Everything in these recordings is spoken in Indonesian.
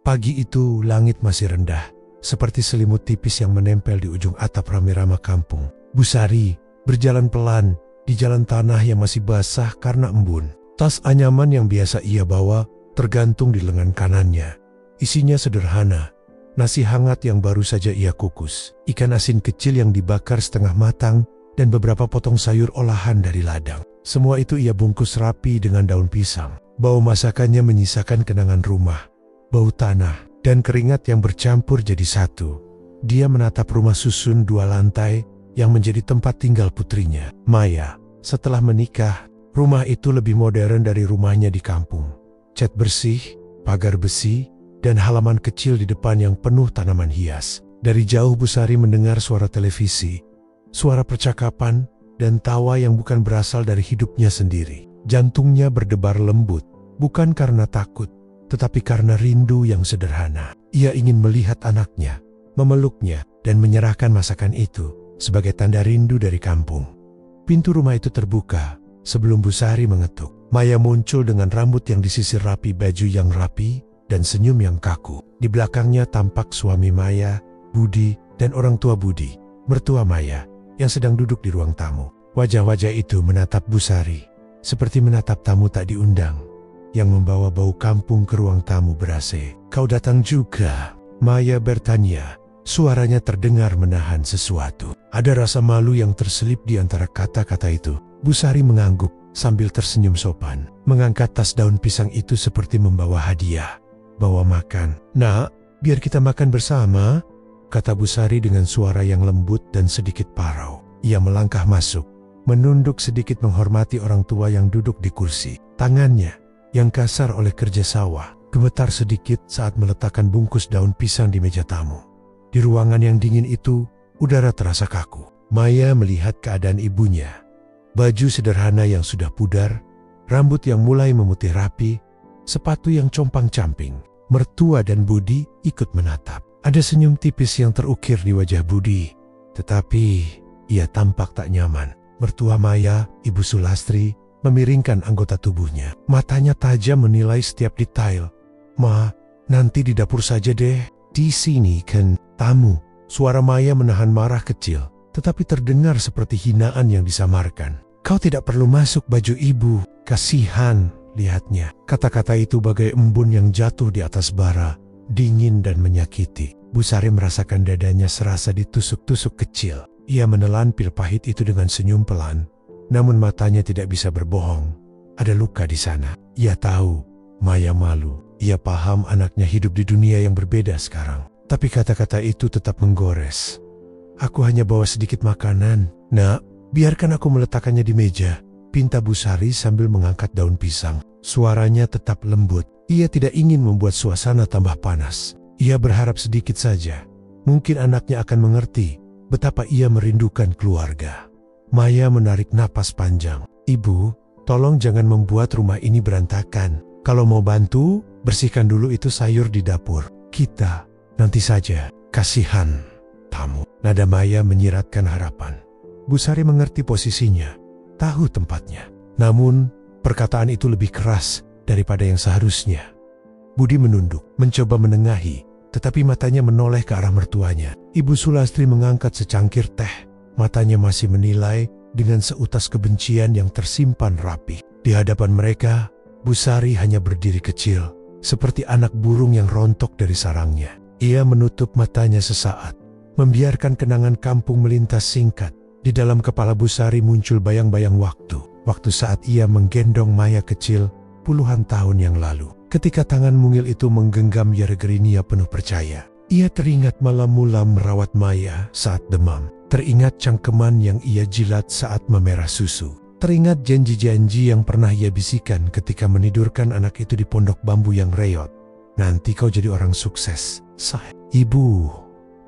Pagi itu langit masih rendah, seperti selimut tipis yang menempel di ujung atap rame-rama kampung. Busari berjalan pelan di jalan tanah yang masih basah karena embun. Tas anyaman yang biasa ia bawa tergantung di lengan kanannya. Isinya sederhana, nasi hangat yang baru saja ia kukus, ikan asin kecil yang dibakar setengah matang, dan beberapa potong sayur olahan dari ladang. Semua itu ia bungkus rapi dengan daun pisang. Bau masakannya menyisakan kenangan rumah, bau tanah, dan keringat yang bercampur jadi satu. Dia menatap rumah susun 2 lantai yang menjadi tempat tinggal putrinya, Maya. Setelah menikah, rumah itu lebih modern dari rumahnya di kampung. Cat bersih, pagar besi, dan halaman kecil di depan yang penuh tanaman hias. Dari jauh Busari mendengar suara televisi, suara percakapan, dan tawa yang bukan berasal dari hidupnya sendiri. Jantungnya berdebar lembut, bukan karena takut, tetapi karena rindu yang sederhana. Ia ingin melihat anaknya, memeluknya, dan menyerahkan masakan itu sebagai tanda rindu dari kampung. Pintu rumah itu terbuka sebelum Busari mengetuk. Maya muncul dengan rambut yang disisir rapi, baju yang rapi, dan senyum yang kaku. Di belakangnya tampak suami Maya, Budi, dan orang tua Budi, mertua Maya, yang sedang duduk di ruang tamu. Wajah-wajah itu menatap Busari seperti menatap tamu tak diundang, yang membawa bau kampung ke ruang tamu ber-AC. "Kau datang juga?" Maya bertanya. Suaranya terdengar menahan sesuatu. Ada rasa malu yang terselip di antara kata-kata itu. Busari mengangguk sambil tersenyum sopan. Mengangkat tas daun pisang itu seperti membawa hadiah. "Bawa makan." "Nak, biar kita makan bersama," kata Busari dengan suara yang lembut dan sedikit parau. Ia melangkah masuk, menunduk sedikit menghormati orang tua yang duduk di kursi. Tangannya yang kasar oleh kerja sawah gemetar sedikit saat meletakkan bungkus daun pisang di meja tamu. Di ruangan yang dingin itu, udara terasa kaku. Maya melihat keadaan ibunya. Baju sederhana yang sudah pudar, rambut yang mulai memutih rapi, sepatu yang compang-camping. Mertua dan Budi ikut menatap. Ada senyum tipis yang terukir di wajah Budi, tetapi ia tampak tak nyaman. Mertua Maya, Ibu Sulastri, memiringkan anggota tubuhnya. Matanya tajam menilai setiap detail. "Ma, nanti di dapur saja deh. Di sini kan tamu." Suara Maya menahan marah kecil, tetapi terdengar seperti hinaan yang disamarkan. "Kau tidak perlu masuk, baju ibu. Kasihan lihatnya." Kata-kata itu bagai embun yang jatuh di atas bara, dingin dan menyakiti. Busari merasakan dadanya serasa ditusuk-tusuk kecil. Ia menelan pil pahit itu dengan senyum pelan, namun matanya tidak bisa berbohong. Ada luka di sana. Ia tahu Maya malu. Ia paham anaknya hidup di dunia yang berbeda sekarang. Tapi kata-kata itu tetap menggores. "Aku hanya bawa sedikit makanan. Nak, biarkan aku meletakkannya di meja," pinta Busari sambil mengangkat daun pisang. Suaranya tetap lembut. Ia tidak ingin membuat suasana tambah panas. Ia berharap sedikit saja. Mungkin anaknya akan mengerti betapa ia merindukan keluarga. Maya menarik napas panjang. "Ibu, tolong jangan membuat rumah ini berantakan. Kalau mau bantu, bersihkan dulu itu sayur di dapur. Kita nanti saja." "Kasihan tamu." Nada Maya menyiratkan harapan. Busari mengerti posisinya, tahu tempatnya. Namun, perkataan itu lebih keras daripada yang seharusnya. Budi menunduk, mencoba menengahi, tetapi matanya menoleh ke arah mertuanya. Ibu Sulastri mengangkat secangkir teh. Matanya masih menilai dengan seutas kebencian yang tersimpan rapi. Di hadapan mereka, Busari hanya berdiri kecil, seperti anak burung yang rontok dari sarangnya. Ia menutup matanya sesaat, membiarkan kenangan kampung melintas singkat. Di dalam kepala Busari muncul bayang-bayang waktu. Waktu saat ia menggendong Maya kecil puluhan tahun yang lalu. Ketika tangan mungil itu menggenggam Yeregrinia penuh percaya. Ia teringat malam mula merawat Maya saat demam. Teringat cangkeman yang ia jilat saat memerah susu. Teringat janji-janji yang pernah ia bisikan ketika menidurkan anak itu di pondok bambu yang reot. "Nanti kau jadi orang sukses, Sah. Ibu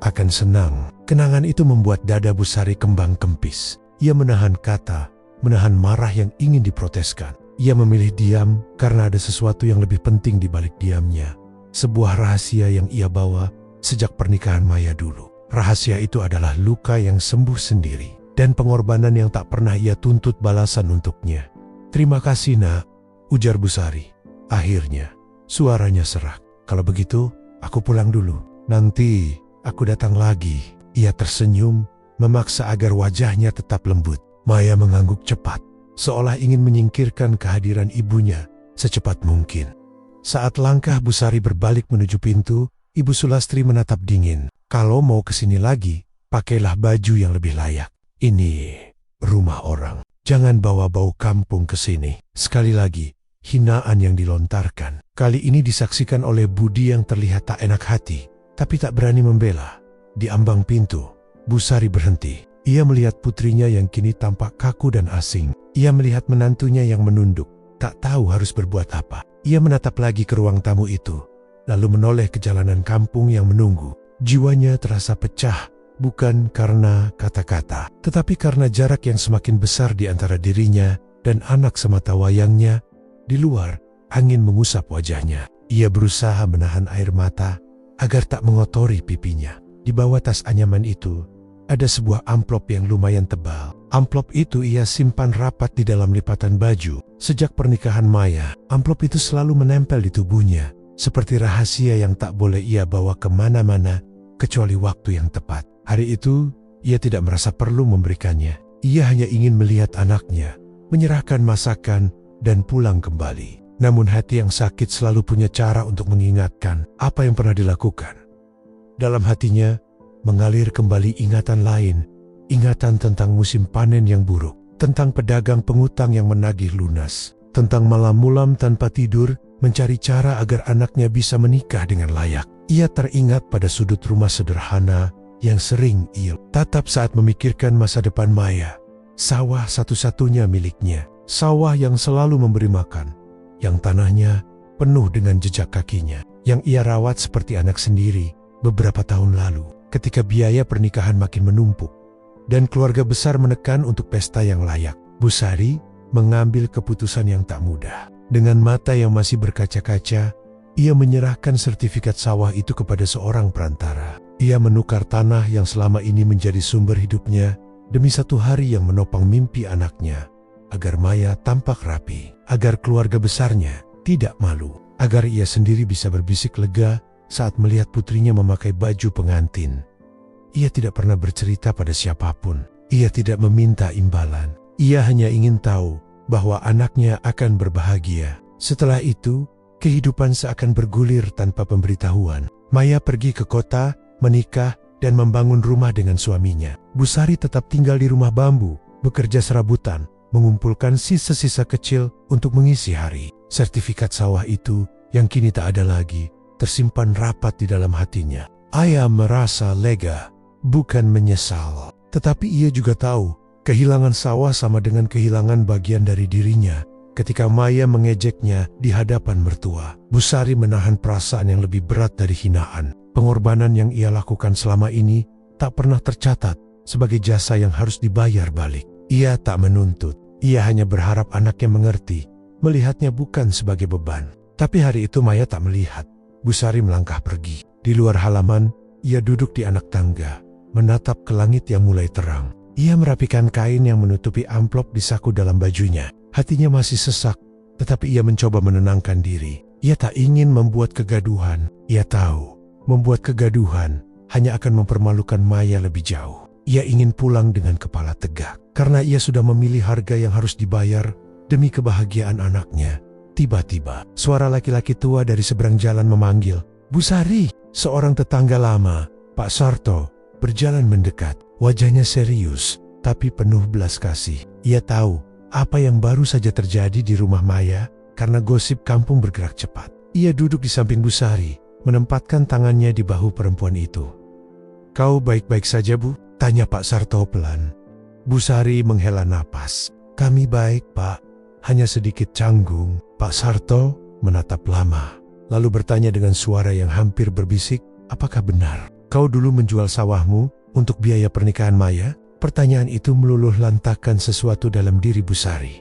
akan senang." Kenangan itu membuat dada Busari kembang kempis. Ia menahan kata, menahan marah yang ingin diproteskan. Ia memilih diam karena ada sesuatu yang lebih penting di balik diamnya. Sebuah rahasia yang ia bawa sejak pernikahan Maya dulu. Rahasia itu adalah luka yang sembuh sendiri dan pengorbanan yang tak pernah ia tuntut balasan untuknya. "Terima kasih, Nak," ujar Busari. Akhirnya, suaranya serak. "Kalau begitu, aku pulang dulu. Nanti aku datang lagi. Ia tersenyum, memaksa agar wajahnya tetap lembut. Maya mengangguk cepat, seolah ingin menyingkirkan kehadiran ibunya secepat mungkin. Saat langkah Busari berbalik menuju pintu, Ibu Sulastri menatap dingin. Kalau mau kesini lagi, pakailah baju yang lebih layak. Ini rumah orang. Jangan bawa bau kampung ke sini. Sekali lagi, hinaan yang dilontarkan. Kali ini disaksikan oleh Budi yang terlihat tak enak hati, tapi tak berani membela. Di ambang pintu, Busari berhenti. Ia melihat putrinya yang kini tampak kaku dan asing. Ia melihat menantunya yang menunduk, tak tahu harus berbuat apa. Ia menatap lagi ke ruang tamu itu, lalu menoleh ke jalanan kampung yang menunggu. Jiwanya terasa pecah, bukan karena kata-kata, tetapi karena jarak yang semakin besar di antara dirinya dan anak semata wayangnya. Di luar, angin mengusap wajahnya. Ia berusaha menahan air mata agar tak mengotori pipinya. Di bawah tas anyaman itu, ada sebuah amplop yang lumayan tebal. Amplop itu ia simpan rapat di dalam lipatan baju. Sejak pernikahan Maya, amplop itu selalu menempel di tubuhnya, seperti rahasia yang tak boleh ia bawa kemana-mana, kecuali waktu yang tepat. Hari itu, ia tidak merasa perlu memberikannya. Ia hanya ingin melihat anaknya, menyerahkan masakan, dan pulang kembali. Namun hati yang sakit selalu punya cara untuk mengingatkan apa yang pernah dilakukan. Dalam hatinya, mengalir kembali ingatan lain, ingatan tentang musim panen yang buruk, tentang pedagang pengutang yang menagih lunas, tentang malam-malam tanpa tidur mencari cara agar anaknya bisa menikah dengan layak. Ia teringat pada sudut rumah sederhana yang sering ia tatap saat memikirkan masa depan Maya. Sawah satu-satunya miliknya, sawah yang selalu memberi makan, yang tanahnya penuh dengan jejak kakinya, yang ia rawat seperti anak sendiri beberapa tahun lalu. Ketika biaya pernikahan makin menumpuk dan keluarga besar menekan untuk pesta yang layak, Busari mengambil keputusan yang tak mudah. Dengan mata yang masih berkaca-kaca, ia menyerahkan sertifikat sawah itu kepada seorang perantara. Ia menukar tanah yang selama ini menjadi sumber hidupnya demi satu hari yang menopang mimpi anaknya, agar Maya tampak rapi, agar keluarga besarnya tidak malu, agar ia sendiri bisa berbisik lega saat melihat putrinya memakai baju pengantin. Ia tidak pernah bercerita pada siapapun. Ia tidak meminta imbalan. Ia hanya ingin tahu bahwa anaknya akan berbahagia. Setelah itu, kehidupan seakan bergulir tanpa pemberitahuan. Maya pergi ke kota, menikah, dan membangun rumah dengan suaminya. Busari tetap tinggal di rumah bambu, bekerja serabutan, mengumpulkan sisa-sisa kecil untuk mengisi hari. Sertifikat sawah itu yang kini tak ada lagi, tersimpan rapat di dalam hatinya. Ayah merasa lega, bukan menyesal. Tetapi ia juga tahu, kehilangan sawah sama dengan kehilangan bagian dari dirinya. Ketika Maya mengejeknya di hadapan mertua, Busari menahan perasaan yang lebih berat dari hinaan. Pengorbanan yang ia lakukan selama ini tak pernah tercatat sebagai jasa yang harus dibayar balik. Ia tak menuntut, ia hanya berharap anaknya mengerti, melihatnya bukan sebagai beban. Tapi hari itu Maya tak melihat. Busari melangkah pergi. Di luar halaman, ia duduk di anak tangga, menatap ke langit yang mulai terang. Ia merapikan kain yang menutupi amplop di saku dalam bajunya. Hatinya masih sesak, tetapi ia mencoba menenangkan diri. Ia tak ingin membuat kegaduhan. Ia tahu, membuat kegaduhan hanya akan mempermalukan Maya lebih jauh. Ia ingin pulang dengan kepala tegak, karena ia sudah memilih harga yang harus dibayar demi kebahagiaan anaknya. Tiba-tiba, suara laki-laki tua dari seberang jalan memanggil, "Busari!" Seorang tetangga lama, Pak Sarto, berjalan mendekat. Wajahnya serius, tapi penuh belas kasih. Ia tahu apa yang baru saja terjadi di rumah Maya karena gosip kampung bergerak cepat. Ia duduk di samping Busari, menempatkan tangannya di bahu perempuan itu. "Kau baik-baik saja, Bu?" tanya Pak Sarto pelan. Busari menghela napas. "Kami baik, Pak. Hanya sedikit canggung." Pak Sarto menatap lama, lalu bertanya dengan suara yang hampir berbisik, "Apakah benar kau dulu menjual sawahmu untuk biaya pernikahan Maya?" Pertanyaan itu meluluh lantakkan sesuatu dalam diri Busari.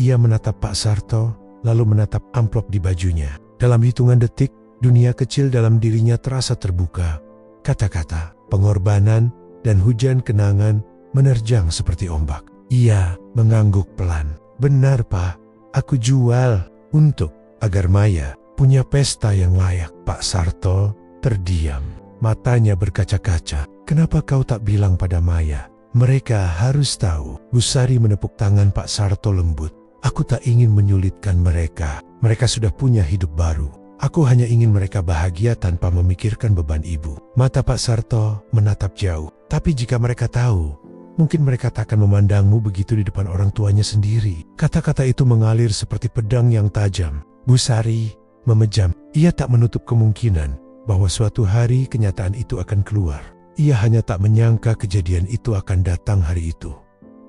Ia menatap Pak Sarto, lalu menatap amplop di bajunya. Dalam hitungan detik, dunia kecil dalam dirinya terasa terbuka. Kata-kata, pengorbanan, dan hujan kenangan menerjang seperti ombak. Ia mengangguk pelan. "Benar, Pak. Aku jual untuk agar Maya punya pesta yang layak." Pak Sarto terdiam. Matanya berkaca-kaca. Kenapa kau tak bilang pada Maya? Mereka harus tahu. Busari menepuk tangan Pak Sarto lembut. Aku tak ingin menyulitkan mereka. Mereka sudah punya hidup baru. Aku hanya ingin mereka bahagia tanpa memikirkan beban ibu. Mata Pak Sarto menatap jauh. Tapi jika mereka tahu, mungkin mereka tak akan memandangmu begitu di depan orang tuanya sendiri. Kata-kata itu mengalir seperti pedang yang tajam. Busari memejam. Ia tak menutup kemungkinan bahwa suatu hari kenyataan itu akan keluar. Ia hanya tak menyangka kejadian itu akan datang hari itu.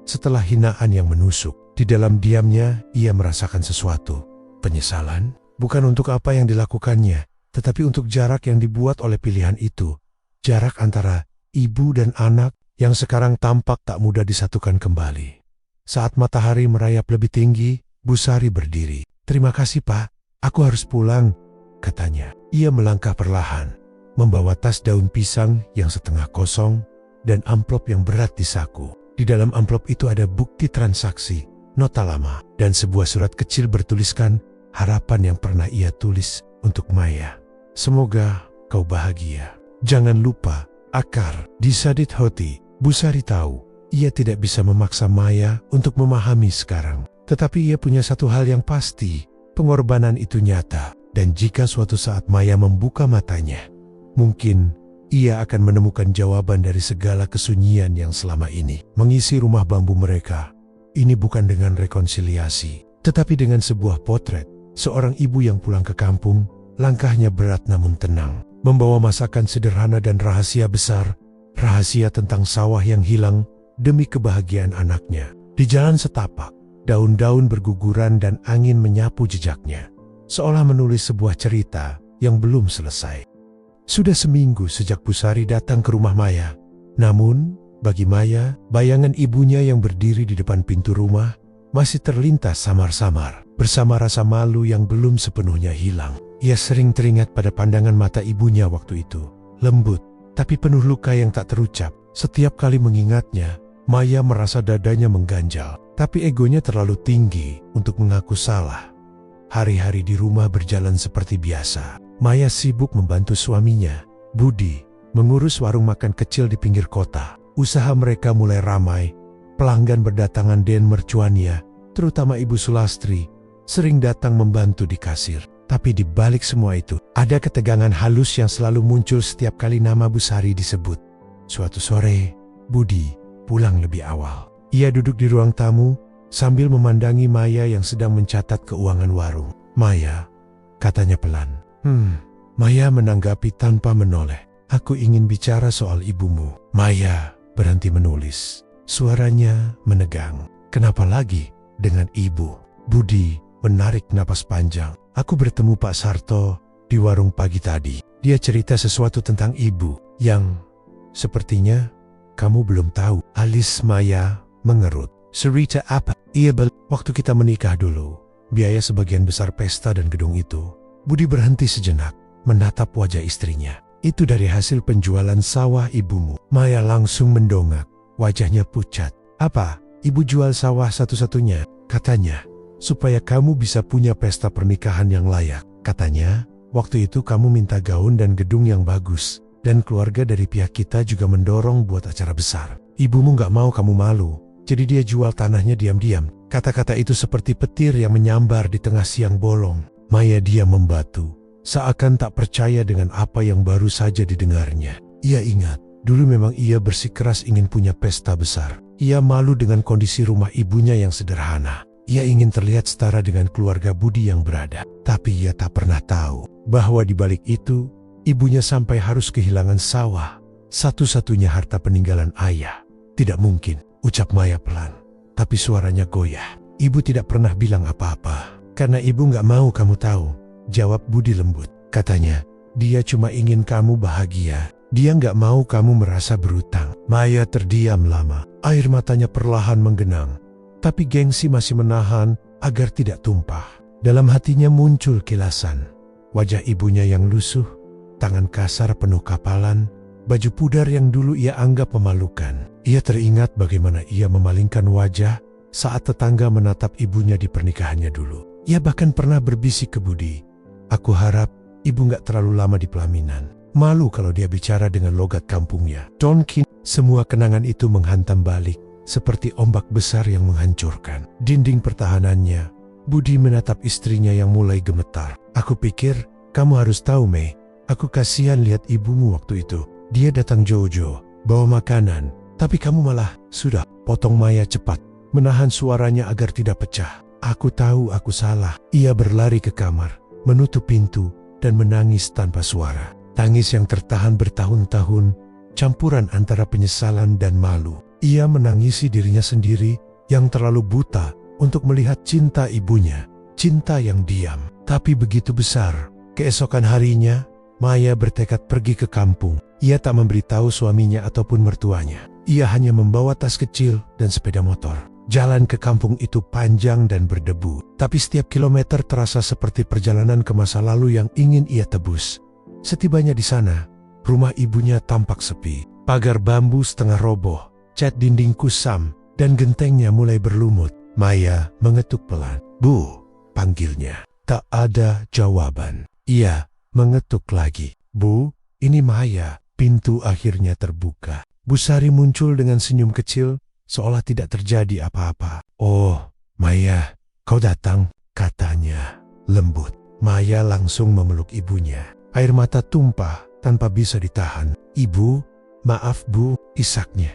Setelah hinaan yang menusuk, di dalam diamnya ia merasakan sesuatu. Penyesalan, bukan untuk apa yang dilakukannya, tetapi untuk jarak yang dibuat oleh pilihan itu. Jarak antara ibu dan anak yang sekarang tampak tak mudah disatukan kembali. Saat matahari merayap lebih tinggi, Busari berdiri. "Terima kasih, Pak. Aku harus pulang," katanya. Ia melangkah perlahan, membawa tas daun pisang yang setengah kosong dan amplop yang berat di saku. Di dalam amplop itu ada bukti transaksi, nota lama, dan sebuah surat kecil bertuliskan harapan yang pernah ia tulis untuk Maya. "Semoga kau bahagia. Jangan lupa akar." Di Sadit Hoti, Busari tahu ia tidak bisa memaksa Maya untuk memahami sekarang. Tetapi ia punya satu hal yang pasti, pengorbanan itu nyata. Dan jika suatu saat Maya membuka matanya, mungkin ia akan menemukan jawaban dari segala kesunyian yang selama ini mengisi rumah bambu mereka. Ini bukan dengan rekonsiliasi, tetapi dengan sebuah potret seorang ibu yang pulang ke kampung. Langkahnya berat namun tenang, membawa masakan sederhana dan rahasia besar, rahasia tentang sawah yang hilang demi kebahagiaan anaknya. Di jalan setapak, daun-daun berguguran dan angin menyapu jejaknya, seolah menulis sebuah cerita yang belum selesai. Sudah seminggu sejak Busari datang ke rumah Maya. Namun, bagi Maya, bayangan ibunya yang berdiri di depan pintu rumah masih terlintas samar-samar, bersama rasa malu yang belum sepenuhnya hilang. Ia sering teringat pada pandangan mata ibunya waktu itu, lembut, tapi penuh luka yang tak terucap. Setiap kali mengingatnya, Maya merasa dadanya mengganjal, tapi egonya terlalu tinggi untuk mengaku salah. Hari-hari di rumah berjalan seperti biasa. Maya sibuk membantu suaminya, Budi, mengurus warung makan kecil di pinggir kota. Usaha mereka mulai ramai. Pelanggan berdatangan dan mercuannya, terutama Ibu Sulastri, sering datang membantu di kasir. Tapi di balik semua itu, ada ketegangan halus yang selalu muncul setiap kali nama Busari disebut. Suatu sore, Budi pulang lebih awal. Ia duduk di ruang tamu sambil memandangi Maya yang sedang mencatat keuangan warung. "Maya," katanya pelan. Maya menanggapi tanpa menoleh. "Aku ingin bicara soal ibumu." Maya berhenti menulis. Suaranya menegang. "Kenapa lagi dengan ibu?" Budi menarik napas panjang. "Aku bertemu Pak Sarto di warung pagi tadi. Dia cerita sesuatu tentang ibu yang sepertinya kamu belum tahu." Alis Maya mengerut. "Cerita apa?" "Iya, waktu kita menikah dulu, biaya sebagian besar pesta dan gedung itu." Budi berhenti sejenak, menatap wajah istrinya. "Itu dari hasil penjualan sawah ibumu." Maya langsung mendongak, wajahnya pucat. "Apa? Ibu jual sawah satu-satunya?" Katanya, "supaya kamu bisa punya pesta pernikahan yang layak." Katanya, "Waktu itu kamu minta gaun dan gedung yang bagus, dan keluarga dari pihak kita juga mendorong buat acara besar. Ibumu gak mau kamu malu, jadi dia jual tanahnya diam-diam." Kata-kata itu seperti petir yang menyambar di tengah siang bolong. Maya diam membatu, seakan tak percaya dengan apa yang baru saja didengarnya. Ia ingat, dulu memang ia bersikeras ingin punya pesta besar. Ia malu dengan kondisi rumah ibunya yang sederhana. Ia ingin terlihat setara dengan keluarga Budi yang berada. Tapi ia tak pernah tahu bahwa di balik itu, ibunya sampai harus kehilangan sawah, satu-satunya harta peninggalan ayah. "Tidak mungkin," ucap Maya pelan. Tapi suaranya goyah. "Ibu tidak pernah bilang apa-apa. Karena ibu gak mau kamu tahu," jawab Budi lembut. Katanya, "Dia cuma ingin kamu bahagia. Dia gak mau kamu merasa berutang." Maya terdiam lama. Air matanya perlahan menggenang. Tapi gengsi masih menahan agar tidak tumpah. Dalam hatinya muncul kilasan. Wajah ibunya yang lusuh, tangan kasar penuh kapalan, baju pudar yang dulu ia anggap memalukan. Ia teringat bagaimana ia memalingkan wajah saat tetangga menatap ibunya di pernikahannya dulu. Ia bahkan pernah berbisik ke Budi, "Aku harap ibu gak terlalu lama di pelaminan." Malu kalau dia bicara dengan logat kampungnya. Tonkin, semua kenangan itu menghantam balik, seperti ombak besar yang menghancurkan dinding pertahanannya. Budi menatap istrinya yang mulai gemetar. Aku pikir, kamu harus tahu, Mei. Aku kasihan lihat ibumu waktu itu. Dia datang jauh-jauh, bawa makanan. Tapi kamu malah, sudah, potong Maya cepat. Menahan suaranya agar tidak pecah. Aku tahu aku salah. Ia berlari ke kamar, menutup pintu, dan menangis tanpa suara. Tangis yang tertahan bertahun-tahun, campuran antara penyesalan dan malu. Ia menangisi dirinya sendiri yang terlalu buta untuk melihat cinta ibunya, cinta yang diam, tapi begitu besar. Keesokan harinya, Maya bertekad pergi ke kampung. Ia tak memberitahu suaminya ataupun mertuanya. Ia hanya membawa tas kecil dan sepeda motor. Jalan ke kampung itu panjang dan berdebu, tapi setiap kilometer terasa seperti perjalanan ke masa lalu yang ingin ia tebus. Setibanya di sana, rumah ibunya tampak sepi. Pagar bambu setengah roboh, cat dinding kusam, dan gentengnya mulai berlumut. Maya mengetuk pelan. "Bu," panggilnya. Tak ada jawaban. Ia mengetuk lagi. "Bu, ini Maya." Pintu akhirnya terbuka. Bu Sari muncul dengan senyum kecil, seolah tidak terjadi apa-apa. "Oh, Maya, kau datang," katanya lembut. Maya langsung memeluk ibunya. Air mata tumpah tanpa bisa ditahan. "Ibu, maaf Bu," isaknya.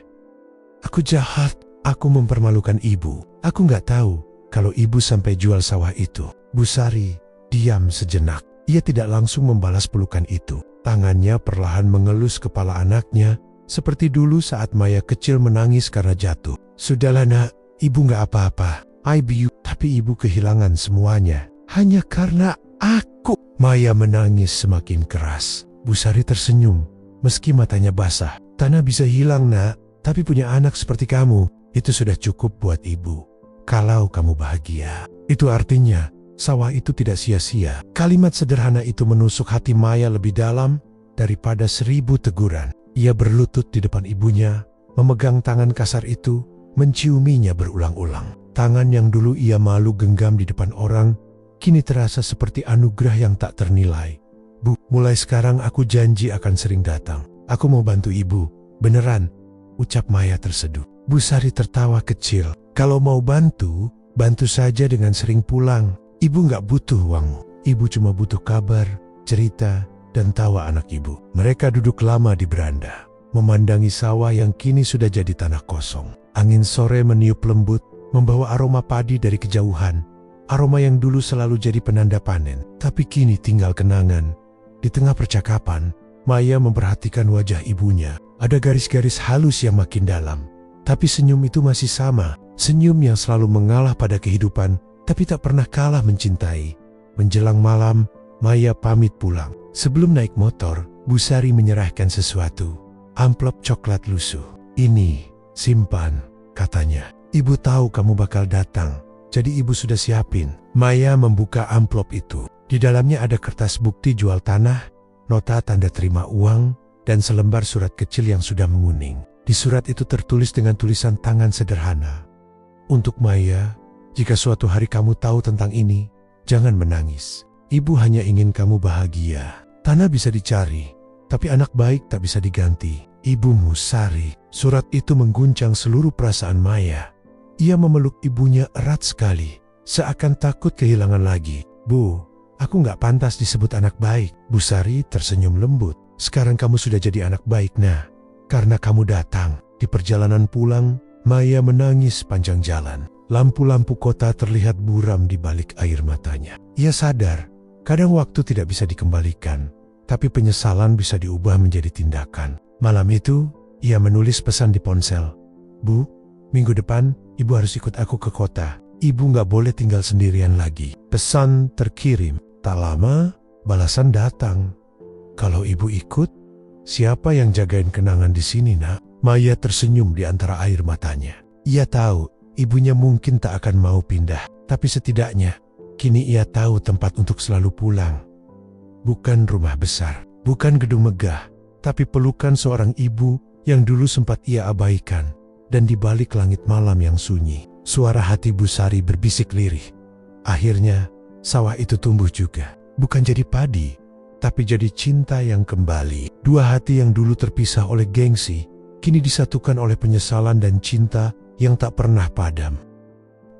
"Aku jahat, aku mempermalukan ibu. Aku nggak tahu kalau ibu sampai jual sawah itu." Bu Sari diam sejenak. Ia tidak langsung membalas pelukan itu. Tangannya perlahan mengelus kepala anaknya, seperti dulu saat Maya kecil menangis karena jatuh. "Sudahlah nak, ibu nggak apa-apa. Tapi ibu kehilangan semuanya. Hanya karena aku." Maya menangis semakin keras. Bu Sari tersenyum, meski matanya basah. "Tanah bisa hilang nak, tapi punya anak seperti kamu, itu sudah cukup buat ibu. Kalau kamu bahagia, itu artinya sawah itu tidak sia-sia." Kalimat sederhana itu menusuk hati Maya lebih dalam daripada 1000 teguran. Ia berlutut di depan ibunya, memegang tangan kasar itu, menciuminya berulang-ulang. Tangan yang dulu ia malu genggam di depan orang, kini terasa seperti anugerah yang tak ternilai. "Bu, mulai sekarang aku janji akan sering datang. Aku mau bantu ibu, beneran," ucap Maya terseduh. Bu Sari tertawa kecil. "Kalau mau bantu, bantu saja dengan sering pulang. Ibu nggak butuh uangmu. Ibu cuma butuh kabar, cerita, dan tawa anak ibu." Mereka duduk lama di beranda, memandangi sawah yang kini sudah jadi tanah kosong. Angin sore meniup lembut, membawa aroma padi dari kejauhan. Aroma yang dulu selalu jadi penanda panen, tapi kini tinggal kenangan. Di tengah percakapan, Maya memperhatikan wajah ibunya. Ada garis-garis halus yang makin dalam, tapi senyum itu masih sama. Senyum yang selalu mengalah pada kehidupan, tapi tak pernah kalah mencintai. Menjelang malam, Maya pamit pulang. Sebelum naik motor, Bu Sari menyerahkan sesuatu. Amplop coklat lusuh. "Ini, simpan," katanya. "Ibu tahu kamu bakal datang, jadi ibu sudah siapin." Maya membuka amplop itu. Di dalamnya ada kertas bukti jual tanah, nota tanda terima uang, dan selembar surat kecil yang sudah menguning. Di surat itu tertulis dengan tulisan tangan sederhana. "Untuk Maya, jika suatu hari kamu tahu tentang ini, jangan menangis. Ibu hanya ingin kamu bahagia. Tanah bisa dicari, tapi anak baik tak bisa diganti. Ibumu Sari." Surat itu mengguncang seluruh perasaan Maya. Ia memeluk ibunya erat sekali, seakan takut kehilangan lagi. "Bu, aku nggak pantas disebut anak baik." Bu Sari tersenyum lembut. "Sekarang kamu sudah jadi anak baik, nah. Karena kamu datang." Di perjalanan pulang, Maya menangis panjang jalan. Lampu-lampu kota terlihat buram di balik air matanya. Ia sadar, kadang waktu tidak bisa dikembalikan, tapi penyesalan bisa diubah menjadi tindakan. Malam itu, ia menulis pesan di ponsel. "Bu, minggu depan ibu harus ikut aku ke kota. Ibu nggak boleh tinggal sendirian lagi." Pesan terkirim. Tak lama, balasan datang. "Kalau ibu ikut, siapa yang jagain kenangan di sini, nak?" Maya tersenyum di antara air matanya. Ia tahu ibunya mungkin tak akan mau pindah, tapi setidaknya kini ia tahu tempat untuk selalu pulang. Bukan rumah besar, bukan gedung megah, tapi pelukan seorang ibu yang dulu sempat ia abaikan. Dan di balik langit malam yang sunyi, suara hati Bu Sari berbisik lirih. Akhirnya, sawah itu tumbuh juga. Bukan jadi padi, tapi jadi cinta yang kembali. Dua hati yang dulu terpisah oleh gengsi, kini disatukan oleh penyesalan dan cinta yang tak pernah padam.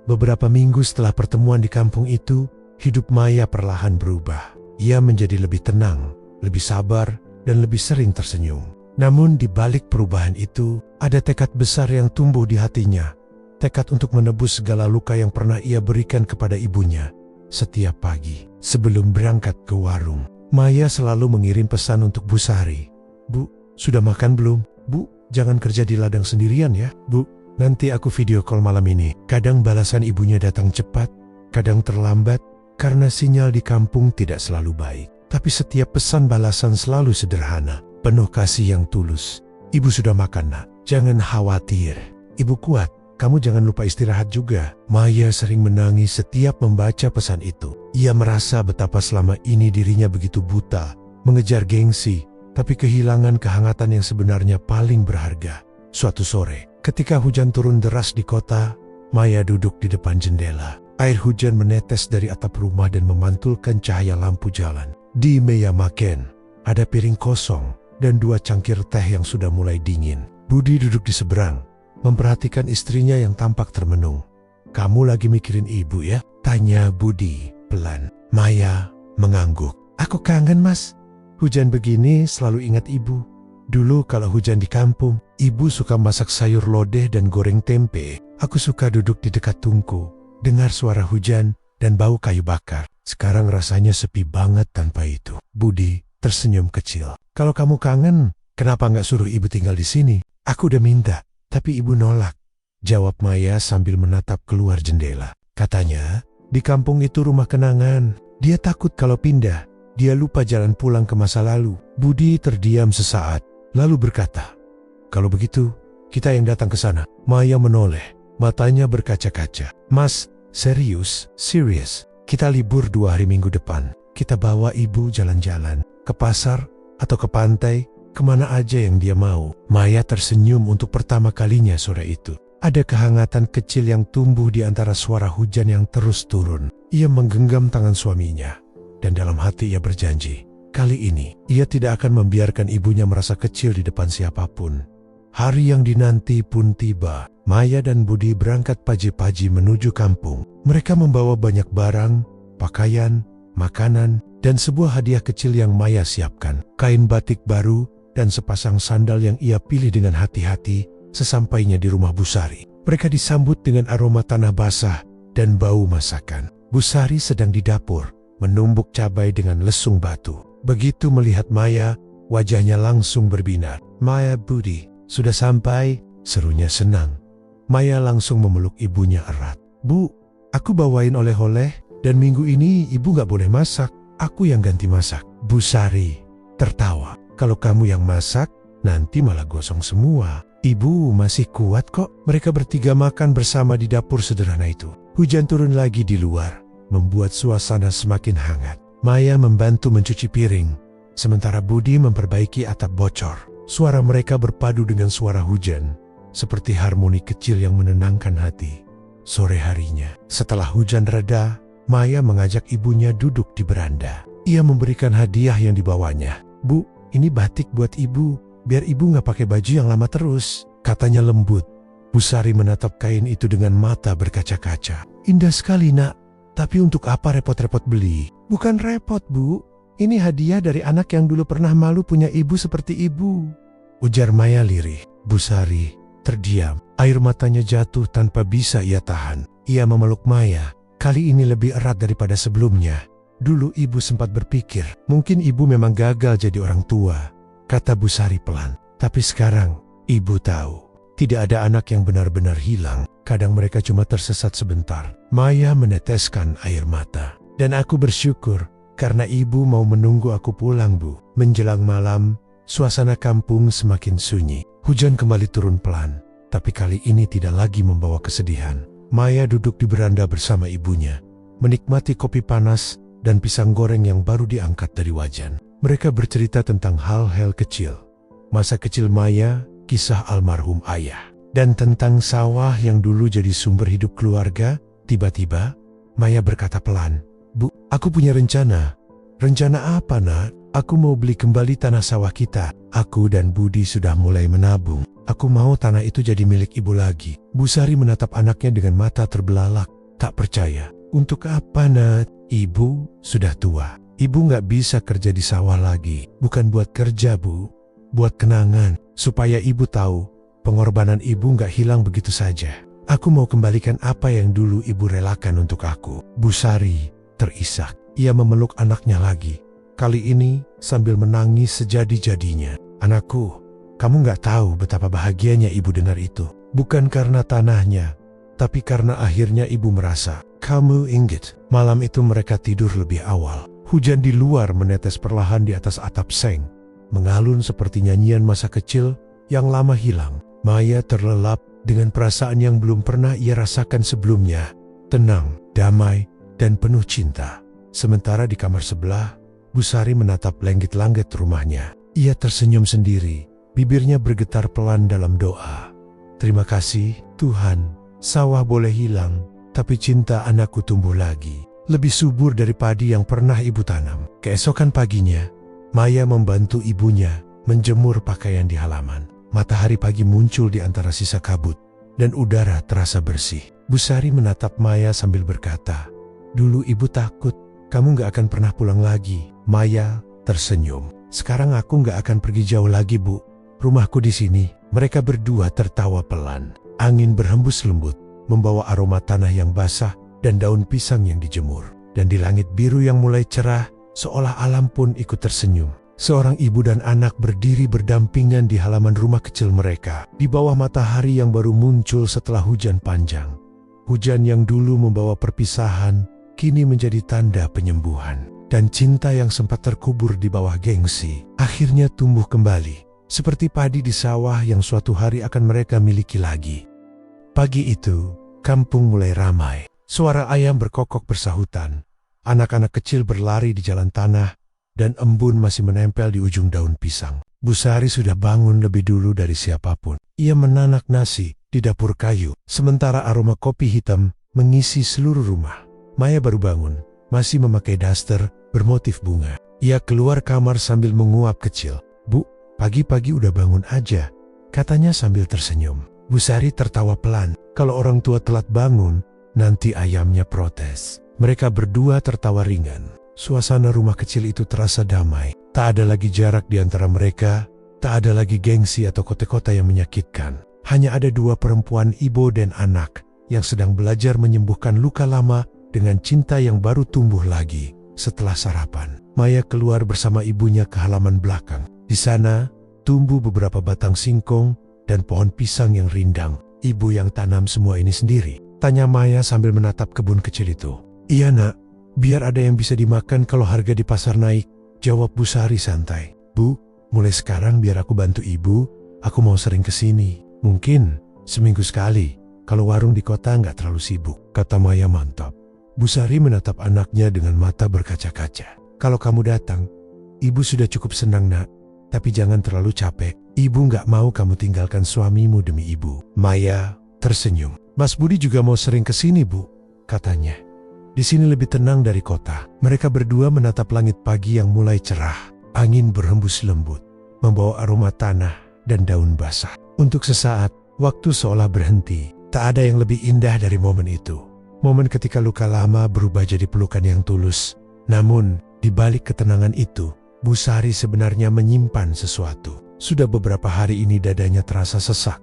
Beberapa minggu setelah pertemuan di kampung itu, hidup Maya perlahan berubah. Ia menjadi lebih tenang, lebih sabar, dan lebih sering tersenyum. Namun di balik perubahan itu, ada tekad besar yang tumbuh di hatinya. Tekad untuk menebus segala luka yang pernah ia berikan kepada ibunya. Setiap pagi, sebelum berangkat ke warung, Maya selalu mengirim pesan untuk Bu Sari. "Bu, sudah makan belum? Bu, jangan kerja di ladang sendirian ya. Bu, nanti aku video call malam ini." Kadang balasan ibunya datang cepat, kadang terlambat, karena sinyal di kampung tidak selalu baik. Tapi setiap pesan balasan selalu sederhana, penuh kasih yang tulus. "Ibu sudah makan, Nak. Jangan khawatir. Ibu kuat. Kamu jangan lupa istirahat juga." Maya sering menangis setiap membaca pesan itu. Ia merasa betapa selama ini dirinya begitu buta, mengejar gengsi, tapi kehilangan kehangatan yang sebenarnya paling berharga. Suatu sore, ketika hujan turun deras di kota, Maya duduk di depan jendela. Air hujan menetes dari atap rumah dan memantulkan cahaya lampu jalan. Di meja makan, ada piring kosong dan 2 cangkir teh yang sudah mulai dingin. Budi duduk di seberang, memperhatikan istrinya yang tampak termenung. "Kamu lagi mikirin ibu ya?" tanya Budi pelan. Maya mengangguk. "Aku kangen, Mas. Hujan begini selalu ingat ibu. Dulu kalau hujan di kampung, ibu suka masak sayur lodeh dan goreng tempe. Aku suka duduk di dekat tungku, dengar suara hujan dan bau kayu bakar. Sekarang rasanya sepi banget tanpa itu." Budi tersenyum kecil. "Kalau kamu kangen, kenapa nggak suruh ibu tinggal di sini? Aku udah minta, tapi ibu nolak," jawab Maya sambil menatap keluar jendela. Katanya, di kampung itu rumah kenangan. Dia takut kalau pindah, dia lupa jalan pulang ke masa lalu. Budi terdiam sesaat, lalu berkata, "Kalau begitu, kita yang datang ke sana." Maya menoleh, matanya berkaca-kaca. "Mas, serius? Kita libur 2 hari minggu depan. Kita bawa ibu jalan-jalan, ke pasar atau ke pantai, kemana aja yang dia mau." Maya tersenyum untuk pertama kalinya sore itu. Ada kehangatan kecil yang tumbuh di antara suara hujan yang terus turun. Ia menggenggam tangan suaminya, dan dalam hati ia berjanji, kali ini ia tidak akan membiarkan ibunya merasa kecil di depan siapapun. Hari yang dinanti pun tiba. Maya dan Budi berangkat pagi-pagi menuju kampung. Mereka membawa banyak barang, pakaian, makanan, dan sebuah hadiah kecil yang Maya siapkan. Kain batik baru dan sepasang sandal yang ia pilih dengan hati-hati sesampainya di rumah Bu Sari. Mereka disambut dengan aroma tanah basah dan bau masakan. Bu Sari sedang di dapur, menumbuk cabai dengan lesung batu. Begitu melihat Maya, wajahnya langsung berbinar. "Maya, Budi, sudah sampai?" serunya senang. Maya langsung memeluk ibunya erat. "Bu, aku bawain oleh-oleh, dan minggu ini ibu gak boleh masak. Aku yang ganti masak." Bu Sari tertawa. "Kalau kamu yang masak, nanti malah gosong semua. Ibu masih kuat kok." Mereka bertiga makan bersama di dapur sederhana itu. Hujan turun lagi di luar, membuat suasana semakin hangat. Maya membantu mencuci piring, sementara Budi memperbaiki atap bocor. Suara mereka berpadu dengan suara hujan, seperti harmoni kecil yang menenangkan hati. Sore harinya, setelah hujan reda, Maya mengajak ibunya duduk di beranda. Ia memberikan hadiah yang dibawanya. "Bu, ini batik buat ibu, biar ibu nggak pakai baju yang lama terus," katanya lembut. Bu Sari menatap kain itu dengan mata berkaca-kaca. "Indah sekali, Nak. Tapi untuk apa repot-repot beli?" "Bukan repot, Bu. Ini hadiah dari anak yang dulu pernah malu punya ibu seperti ibu," ujar Maya lirih. Bu Sari terdiam. Air matanya jatuh tanpa bisa ia tahan. Ia memeluk Maya, kali ini lebih erat daripada sebelumnya. "Dulu ibu sempat berpikir, mungkin ibu memang gagal jadi orang tua," kata Bu Sari pelan. "Tapi sekarang, ibu tahu, tidak ada anak yang benar-benar hilang. Kadang mereka cuma tersesat sebentar." Maya meneteskan air mata. "Dan aku bersyukur, karena ibu mau menunggu aku pulang, Bu." Menjelang malam, suasana kampung semakin sunyi. Hujan kembali turun pelan, tapi kali ini tidak lagi membawa kesedihan. Maya duduk di beranda bersama ibunya, menikmati kopi panas dan pisang goreng yang baru diangkat dari wajan. Mereka bercerita tentang hal-hal kecil, masa kecil Maya, kisah almarhum ayah, dan tentang sawah yang dulu jadi sumber hidup keluarga. Tiba-tiba, Maya berkata pelan, "Bu, aku punya rencana." "Rencana apa, Nak?" Aku mau beli kembali tanah sawah kita. Aku dan Budi sudah mulai menabung. Aku mau tanah itu jadi milik ibu lagi. Bu Sari menatap anaknya dengan mata terbelalak, tak percaya. Untuk apa, Nat? Ibu sudah tua. Ibu nggak bisa kerja di sawah lagi. Bukan buat kerja, Bu. Buat kenangan. Supaya ibu tahu, pengorbanan ibu nggak hilang begitu saja. Aku mau kembalikan apa yang dulu ibu relakan untuk aku. Bu Sari terisak. Ia memeluk anaknya lagi. Kali ini sambil menangis sejadi-jadinya. Anakku, kamu nggak tahu betapa bahagianya ibu dengar itu. Bukan karena tanahnya, tapi karena akhirnya ibu merasa. Kamu ingat, malam itu mereka tidur lebih awal. Hujan di luar menetes perlahan di atas atap seng, mengalun seperti nyanyian masa kecil yang lama hilang. Maya terlelap dengan perasaan yang belum pernah ia rasakan sebelumnya. Tenang, damai, dan penuh cinta. Sementara di kamar sebelah, Bu Sari menatap langit-langit rumahnya. Ia tersenyum sendiri, bibirnya bergetar pelan dalam doa. Terima kasih, Tuhan. Sawah boleh hilang, tapi cinta anakku tumbuh lagi. Lebih subur dari padi yang pernah ibu tanam. Keesokan paginya, Maya membantu ibunya menjemur pakaian di halaman. Matahari pagi muncul di antara sisa kabut, dan udara terasa bersih. Bu Sari menatap Maya sambil berkata, "Dulu ibu takut, kamu gak akan pernah pulang lagi." Maya tersenyum. "Sekarang aku gak akan pergi jauh lagi, Bu. Rumahku di sini." Mereka berdua tertawa pelan. Angin berhembus lembut, membawa aroma tanah yang basah dan daun pisang yang dijemur. Dan di langit biru yang mulai cerah, seolah alam pun ikut tersenyum. Seorang ibu dan anak berdiri berdampingan di halaman rumah kecil mereka, di bawah matahari yang baru muncul setelah hujan panjang. Hujan yang dulu membawa perpisahan, kini menjadi tanda penyembuhan. Dan cinta yang sempat terkubur di bawah gengsi, akhirnya tumbuh kembali. Seperti padi di sawah yang suatu hari akan mereka miliki lagi. Pagi itu, kampung mulai ramai. Suara ayam berkokok bersahutan. Anak-anak kecil berlari di jalan tanah, dan embun masih menempel di ujung daun pisang. Bu Sari sudah bangun lebih dulu dari siapapun. Ia menanak nasi di dapur kayu, sementara aroma kopi hitam mengisi seluruh rumah. Maya baru bangun, masih memakai daster bermotif bunga. Ia keluar kamar sambil menguap kecil. "Bu, pagi-pagi udah bangun aja," katanya sambil tersenyum. Bu Sari tertawa pelan. Kalau orang tua telat bangun, nanti ayamnya protes. Mereka berdua tertawa ringan. Suasana rumah kecil itu terasa damai. Tak ada lagi jarak di antara mereka, tak ada lagi gengsi atau kota-kota yang menyakitkan. Hanya ada dua perempuan, ibu dan anak, yang sedang belajar menyembuhkan luka lama dengan cinta yang baru tumbuh lagi. Setelah sarapan, Maya keluar bersama ibunya ke halaman belakang. Di sana, tumbuh beberapa batang singkong dan pohon pisang yang rindang. "Ibu yang tanam semua ini sendiri?" tanya Maya sambil menatap kebun kecil itu. "Iya, Nak. Biar ada yang bisa dimakan kalau harga di pasar naik," jawab Bu Sari santai. "Bu, mulai sekarang biar aku bantu ibu, aku mau sering kesini. Mungkin seminggu sekali, kalau warung di kota nggak terlalu sibuk," kata Maya mantap. Bu Sari menatap anaknya dengan mata berkaca-kaca. "Kalau kamu datang, ibu sudah cukup senang, Nak. Tapi jangan terlalu capek. Ibu nggak mau kamu tinggalkan suamimu demi ibu." Maya tersenyum. "Mas Budi juga mau sering kesini, Bu," katanya. "Di sini lebih tenang dari kota." Mereka berdua menatap langit pagi yang mulai cerah. Angin berhembus lembut, membawa aroma tanah dan daun basah. Untuk sesaat, waktu seolah berhenti. Tak ada yang lebih indah dari momen itu. Momen ketika luka lama berubah jadi pelukan yang tulus. Namun, di balik ketenangan itu, Bu Sari sebenarnya menyimpan sesuatu. Sudah beberapa hari ini dadanya terasa sesak,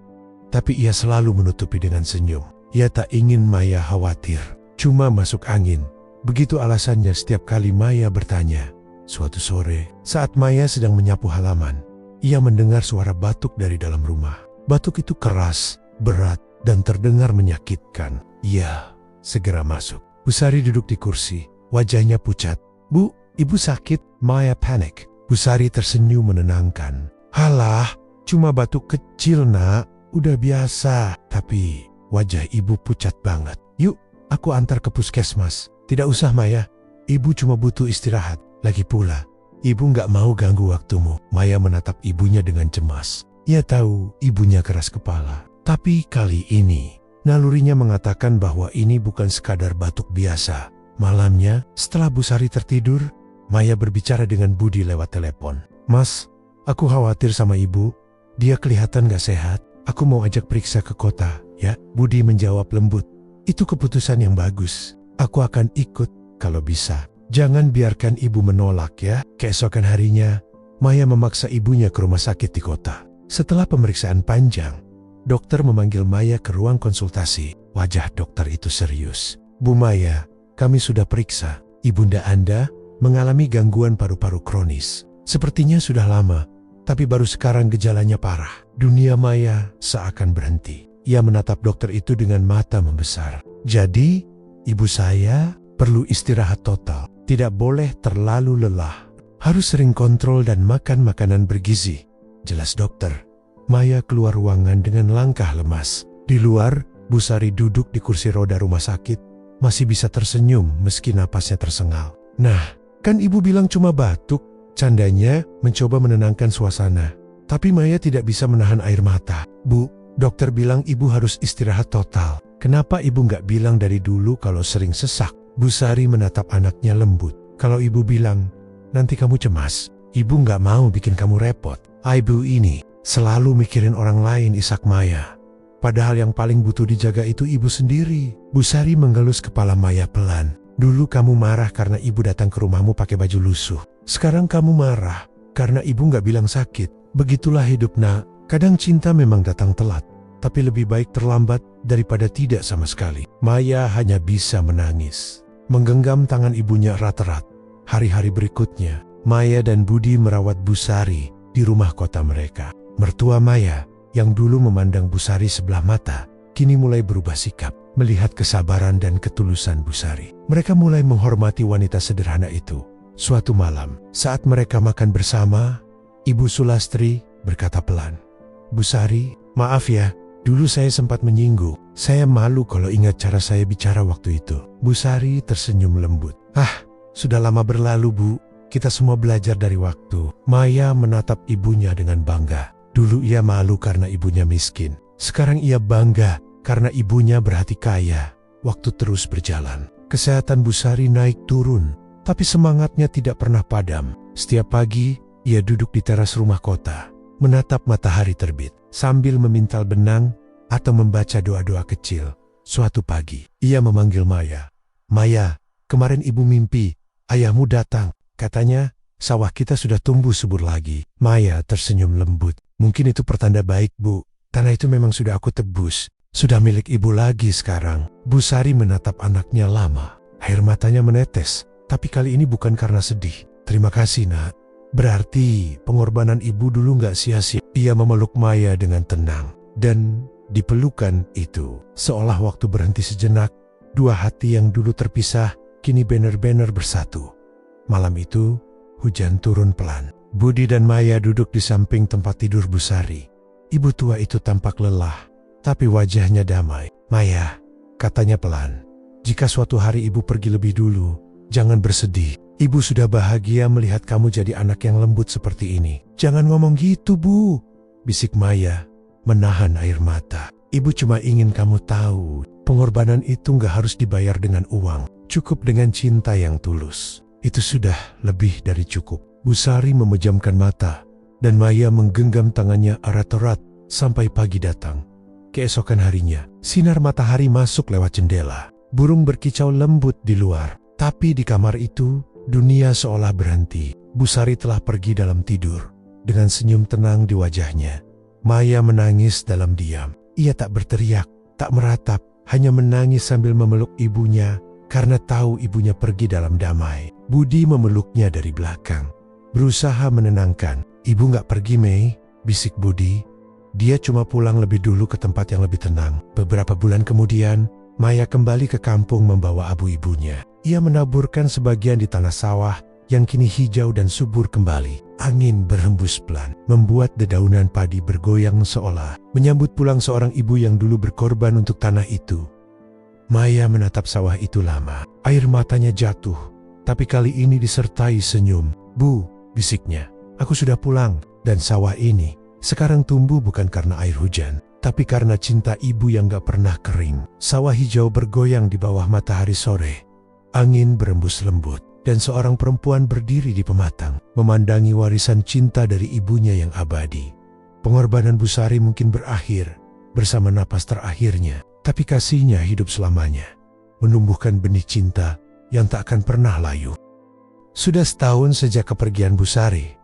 tapi ia selalu menutupi dengan senyum. Ia tak ingin Maya khawatir. Cuma masuk angin. Begitu alasannya setiap kali Maya bertanya. Suatu sore, saat Maya sedang menyapu halaman, ia mendengar suara batuk dari dalam rumah. Batuk itu keras, berat, dan terdengar menyakitkan. Ia segera masuk. Bu Sari duduk di kursi, wajahnya pucat. "Bu, ibu sakit?" Maya panik. Bu Sari tersenyum menenangkan. "Halah, cuma batuk kecil, Nak. Udah biasa." Tapi wajah ibu pucat banget. "Yuk, aku antar ke puskesmas." "Tidak usah, Maya. Ibu cuma butuh istirahat. Lagi pula, ibu nggak mau ganggu waktumu." Maya menatap ibunya dengan cemas. Ia tahu ibunya keras kepala. Tapi kali ini, nalurinya mengatakan bahwa ini bukan sekadar batuk biasa. Malamnya, setelah Bu Sari tertidur, Maya berbicara dengan Budi lewat telepon. Mas, aku khawatir sama ibu. Dia kelihatan gak sehat. Aku mau ajak periksa ke kota, ya? Budi menjawab lembut. Itu keputusan yang bagus. Aku akan ikut kalau bisa. Jangan biarkan ibu menolak ya. Keesokan harinya, Maya memaksa ibunya ke rumah sakit di kota. Setelah pemeriksaan panjang, dokter memanggil Maya ke ruang konsultasi. Wajah dokter itu serius. Bu Maya, kami sudah periksa. Ibunda Anda mengalami gangguan paru-paru kronis. Sepertinya sudah lama, tapi baru sekarang gejalanya parah. Dunia Maya seakan berhenti. Ia menatap dokter itu dengan mata membesar. Jadi, ibu saya perlu istirahat total. Tidak boleh terlalu lelah. Harus sering kontrol dan makan makanan bergizi. Jelas dokter. Maya keluar ruangan dengan langkah lemas. Di luar, Bu Sari duduk di kursi roda rumah sakit. Masih bisa tersenyum meski napasnya tersengal. Nah, kan ibu bilang cuma batuk. Candanya mencoba menenangkan suasana. Tapi Maya tidak bisa menahan air mata. Bu, dokter bilang ibu harus istirahat total. Kenapa ibu nggak bilang dari dulu kalau sering sesak? Bu Sari menatap anaknya lembut. Kalau ibu bilang, nanti kamu cemas. Ibu nggak mau bikin kamu repot. Ibu ini selalu mikirin orang lain, Ishak Maya. Padahal yang paling butuh dijaga itu ibu sendiri. Bu Sari menggelus kepala Maya pelan. Dulu kamu marah karena ibu datang ke rumahmu pakai baju lusuh. Sekarang kamu marah karena ibu nggak bilang sakit. Begitulah hidup nak. Kadang cinta memang datang telat. Tapi lebih baik terlambat daripada tidak sama sekali. Maya hanya bisa menangis. Menggenggam tangan ibunya erat-erat. Hari-hari berikutnya, Maya dan Budi merawat Bu Sari di rumah kota mereka. Mertua Maya, yang dulu memandang Bu Sari sebelah mata, kini mulai berubah sikap. Melihat kesabaran dan ketulusan Bu Sari, mereka mulai menghormati wanita sederhana itu. Suatu malam, saat mereka makan bersama, Ibu Sulastri berkata pelan, Bu Sari, maaf ya, dulu saya sempat menyinggung. Saya malu kalau ingat cara saya bicara waktu itu. Bu Sari tersenyum lembut. Sudah lama berlalu Bu, kita semua belajar dari waktu. Maya menatap ibunya dengan bangga. Dulu ia malu karena ibunya miskin. Sekarang ia bangga karena ibunya berhati kaya. Waktu terus berjalan. Kesehatan Bu Sari naik turun, tapi semangatnya tidak pernah padam. Setiap pagi, ia duduk di teras rumah kota, menatap matahari terbit, sambil memintal benang atau membaca doa-doa kecil. Suatu pagi, ia memanggil Maya. Maya, kemarin ibu mimpi, ayahmu datang. Katanya, sawah kita sudah tumbuh subur lagi. Maya tersenyum lembut. Mungkin itu pertanda baik, Bu. Tanah itu memang sudah aku tebus. Sudah milik ibu lagi sekarang. Bu Sari menatap anaknya lama. Air matanya menetes, tapi kali ini bukan karena sedih. Terima kasih nak. Berarti pengorbanan ibu dulu gak sia-sia. Ia memeluk Maya dengan tenang. Dan di pelukan itu, seolah waktu berhenti sejenak, dua hati yang dulu terpisah, kini benar-benar bersatu. Malam itu, hujan turun pelan. Budi dan Maya duduk di samping tempat tidur Bu Sari. Ibu tua itu tampak lelah, tapi wajahnya damai. Maya, katanya pelan, jika suatu hari ibu pergi lebih dulu, jangan bersedih. Ibu sudah bahagia melihat kamu jadi anak yang lembut seperti ini. Jangan ngomong gitu Bu, bisik Maya, menahan air mata. Ibu cuma ingin kamu tahu, pengorbanan itu gak harus dibayar dengan uang. Cukup dengan cinta yang tulus. Itu sudah lebih dari cukup. Bu Sari memejamkan mata, dan Maya menggenggam tangannya erat-erat sampai pagi datang. Keesokan harinya, sinar matahari masuk lewat jendela. Burung berkicau lembut di luar. Tapi di kamar itu, dunia seolah berhenti. Bu Sari telah pergi dalam tidur, dengan senyum tenang di wajahnya. Maya menangis dalam diam. Ia tak berteriak, tak meratap, hanya menangis sambil memeluk ibunya, karena tahu ibunya pergi dalam damai. Budi memeluknya dari belakang, berusaha menenangkan. Ibu gak pergi, Mei, bisik Budi. Dia cuma pulang lebih dulu ke tempat yang lebih tenang. Beberapa bulan kemudian, Maya kembali ke kampung membawa abu ibunya. Ia menaburkan sebagian di tanah sawah yang kini hijau dan subur kembali. Angin berhembus pelan, membuat dedaunan padi bergoyang seolah menyambut pulang seorang ibu yang dulu berkorban untuk tanah itu. Maya menatap sawah itu lama. Air matanya jatuh, tapi kali ini disertai senyum. Bu, bisiknya, aku sudah pulang, dan sawah ini sekarang tumbuh bukan karena air hujan, tapi karena cinta ibu yang gak pernah kering. Sawah hijau bergoyang di bawah matahari sore. Angin berembus lembut. dan seorang perempuan berdiri di pematang, memandangi warisan cinta dari ibunya yang abadi. Pengorbanan Busari mungkin berakhir bersama napas terakhirnya, tapi kasihnya hidup selamanya, menumbuhkan benih cinta yang tak akan pernah layu. Sudah setahun sejak kepergian Busari,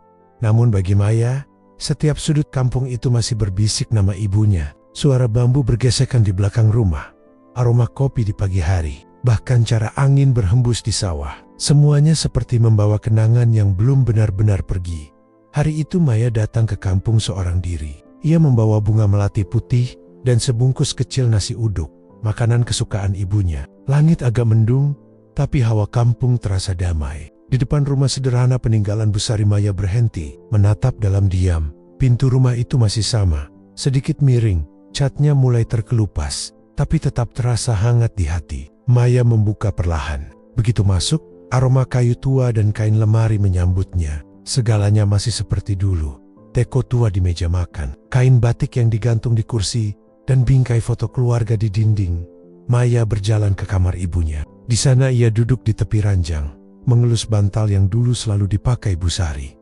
namun bagi Maya, setiap sudut kampung itu masih berbisik nama ibunya. Suara bambu bergesekan di belakang rumah, aroma kopi di pagi hari, bahkan cara angin berhembus di sawah. Semuanya seperti membawa kenangan yang belum benar-benar pergi. Hari itu Maya datang ke kampung seorang diri. Ia membawa bunga melati putih dan sebungkus kecil nasi uduk, makanan kesukaan ibunya. Langit agak mendung, tapi hawa kampung terasa damai. Di depan rumah sederhana peninggalan Busari, Maya berhenti, menatap dalam diam. Pintu rumah itu masih sama, sedikit miring, catnya mulai terkelupas, tapi tetap terasa hangat di hati. Maya membuka perlahan. Begitu masuk, aroma kayu tua dan kain lemari menyambutnya. Segalanya masih seperti dulu. Teko tua di meja makan, kain batik yang digantung di kursi, dan bingkai foto keluarga di dinding. Maya berjalan ke kamar ibunya. Di sana ia duduk di tepi ranjang, mengelus bantal yang dulu selalu dipakai Busari.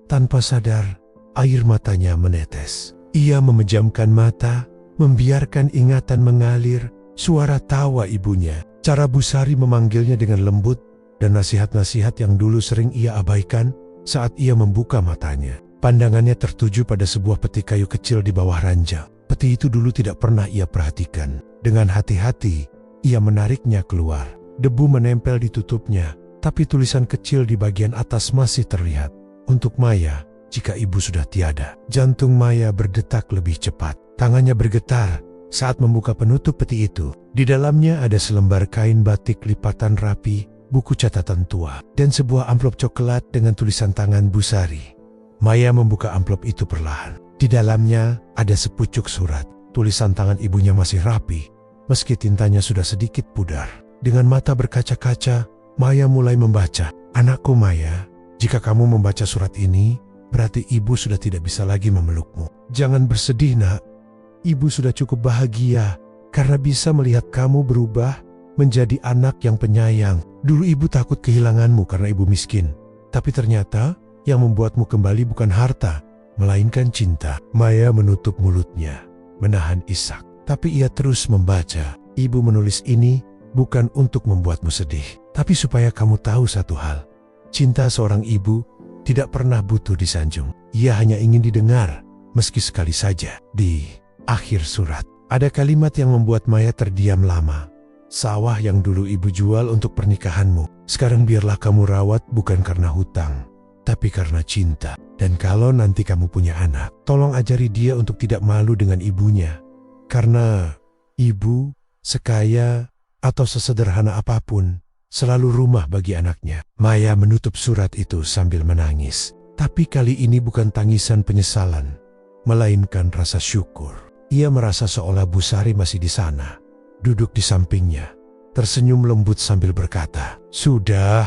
Tanpa sadar, air matanya menetes. Ia memejamkan mata, membiarkan ingatan mengalir. Suara tawa ibunya, cara Busari memanggilnya dengan lembut, dan nasihat-nasihat yang dulu sering ia abaikan saat ia membuka matanya. Pandangannya tertuju pada sebuah peti kayu kecil di bawah ranjang. Peti itu dulu tidak pernah ia perhatikan. Dengan hati-hati, ia menariknya keluar. Debu menempel di tutupnya, tapi tulisan kecil di bagian atas masih terlihat. Untuk Maya, jika ibu sudah tiada. Jantung Maya berdetak lebih cepat. Tangannya bergetar saat membuka penutup peti itu. Di dalamnya ada selembar kain batik lipatan rapi, buku catatan tua, dan sebuah amplop coklat dengan tulisan tangan Busari. Maya membuka amplop itu perlahan. Di dalamnya ada sepucuk surat. Tulisan tangan ibunya masih rapi, meski tintanya sudah sedikit pudar. Dengan mata berkaca-kaca, Maya mulai membaca. Anakku Maya, jika kamu membaca surat ini, berarti ibu sudah tidak bisa lagi memelukmu. Jangan bersedih nak, ibu sudah cukup bahagia karena bisa melihat kamu berubah menjadi anak yang penyayang. Dulu ibu takut kehilanganmu karena ibu miskin, tapi ternyata yang membuatmu kembali bukan harta, melainkan cinta. Maya menutup mulutnya, menahan isak, tapi ia terus membaca. Ibu menulis ini bukan untuk membuatmu sedih, tapi supaya kamu tahu satu hal. Cinta seorang ibu tidak pernah butuh disanjung. Ia hanya ingin didengar, meski sekali saja. Di akhir surat, ada kalimat yang membuat Maya terdiam lama. Sawah yang dulu ibu jual untuk pernikahanmu, sekarang biarlah kamu rawat bukan karena hutang, tapi karena cinta. Dan kalau nanti kamu punya anak, tolong ajari dia untuk tidak malu dengan ibunya. Karena ibu, sekaya atau sesederhana apapun, selalu rumah bagi anaknya. Maya menutup surat itu sambil menangis. Tapi kali ini bukan tangisan penyesalan, melainkan rasa syukur. Ia merasa seolah Busari masih di sana, duduk di sampingnya, tersenyum lembut sambil berkata, "Sudah,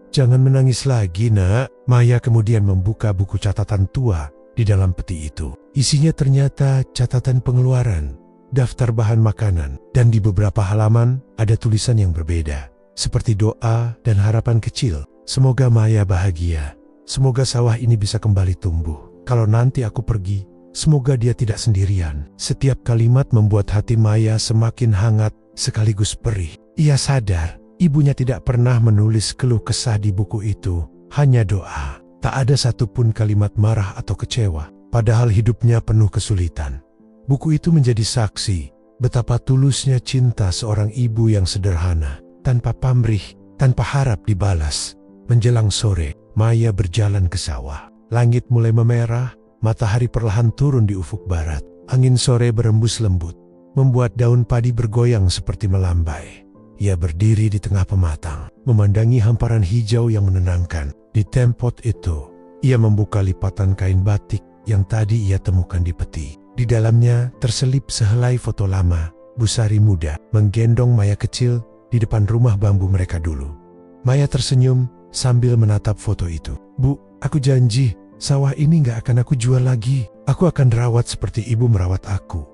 jangan menangis lagi nak." Maya kemudian membuka buku catatan tua di dalam peti itu. Isinya ternyata catatan pengeluaran, daftar bahan makanan, dan di beberapa halaman ada tulisan yang berbeda, seperti doa dan harapan kecil. Semoga Maya bahagia, semoga sawah ini bisa kembali tumbuh. Kalau nanti aku pergi, semoga dia tidak sendirian. Setiap kalimat membuat hati Maya semakin hangat sekaligus perih. Ia sadar ibunya tidak pernah menulis keluh kesah di buku itu, hanya doa. Tak ada satupun kalimat marah atau kecewa, padahal hidupnya penuh kesulitan. Buku itu menjadi saksi betapa tulusnya cinta seorang ibu yang sederhana, tanpa pamrih, tanpa harap dibalas. Menjelang sore, Maya berjalan ke sawah. Langit mulai memerah, matahari perlahan turun di ufuk barat. Angin sore berembus lembut, membuat daun padi bergoyang seperti melambai. Ia berdiri di tengah pematang, memandangi hamparan hijau yang menenangkan. Di tempat itu, ia membuka lipatan kain batik yang tadi ia temukan di peti. Di dalamnya terselip sehelai foto lama, Busari muda, menggendong Maya kecil di depan rumah bambu mereka dulu. Maya tersenyum sambil menatap foto itu. "Bu, aku janji, sawah ini gak akan aku jual lagi. Aku akan rawat seperti ibu merawat aku,"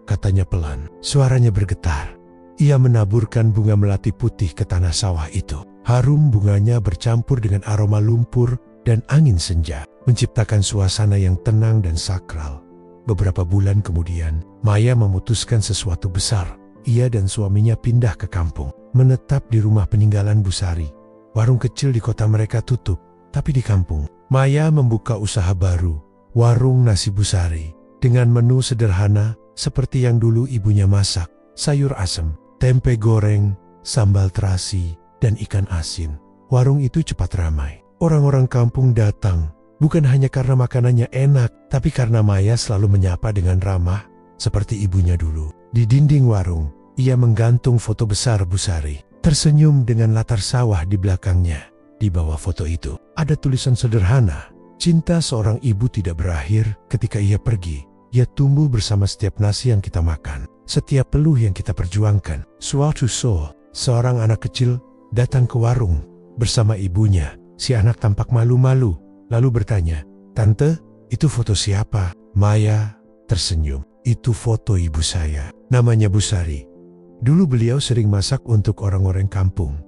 katanya pelan. Suaranya bergetar. Ia menaburkan bunga melati putih ke tanah sawah itu. Harum bunganya bercampur dengan aroma lumpur dan angin senja, menciptakan suasana yang tenang dan sakral. Beberapa bulan kemudian, Maya memutuskan sesuatu besar. Ia dan suaminya pindah ke kampung, menetap di rumah peninggalan Busari. Warung kecil di kota mereka tutup, tapi di kampung, Maya membuka usaha baru, warung nasi Busari, dengan menu sederhana seperti yang dulu ibunya masak, sayur asem, tempe goreng, sambal terasi, dan ikan asin. Warung itu cepat ramai. Orang-orang kampung datang, bukan hanya karena makanannya enak, tapi karena Maya selalu menyapa dengan ramah, seperti ibunya dulu. Di dinding warung, ia menggantung foto besar Busari, tersenyum dengan latar sawah di belakangnya. Di bawah foto itu, ada tulisan sederhana, "Cinta seorang ibu tidak berakhir ketika ia pergi. Ia tumbuh bersama setiap nasi yang kita makan, setiap peluh yang kita perjuangkan." Suatu saat, seorang anak kecil datang ke warung bersama ibunya. Si anak tampak malu-malu, lalu bertanya, "Tante, itu foto siapa?" Maya tersenyum. "Itu foto ibu saya. Namanya Busari. Dulu beliau sering masak untuk orang-orang kampung,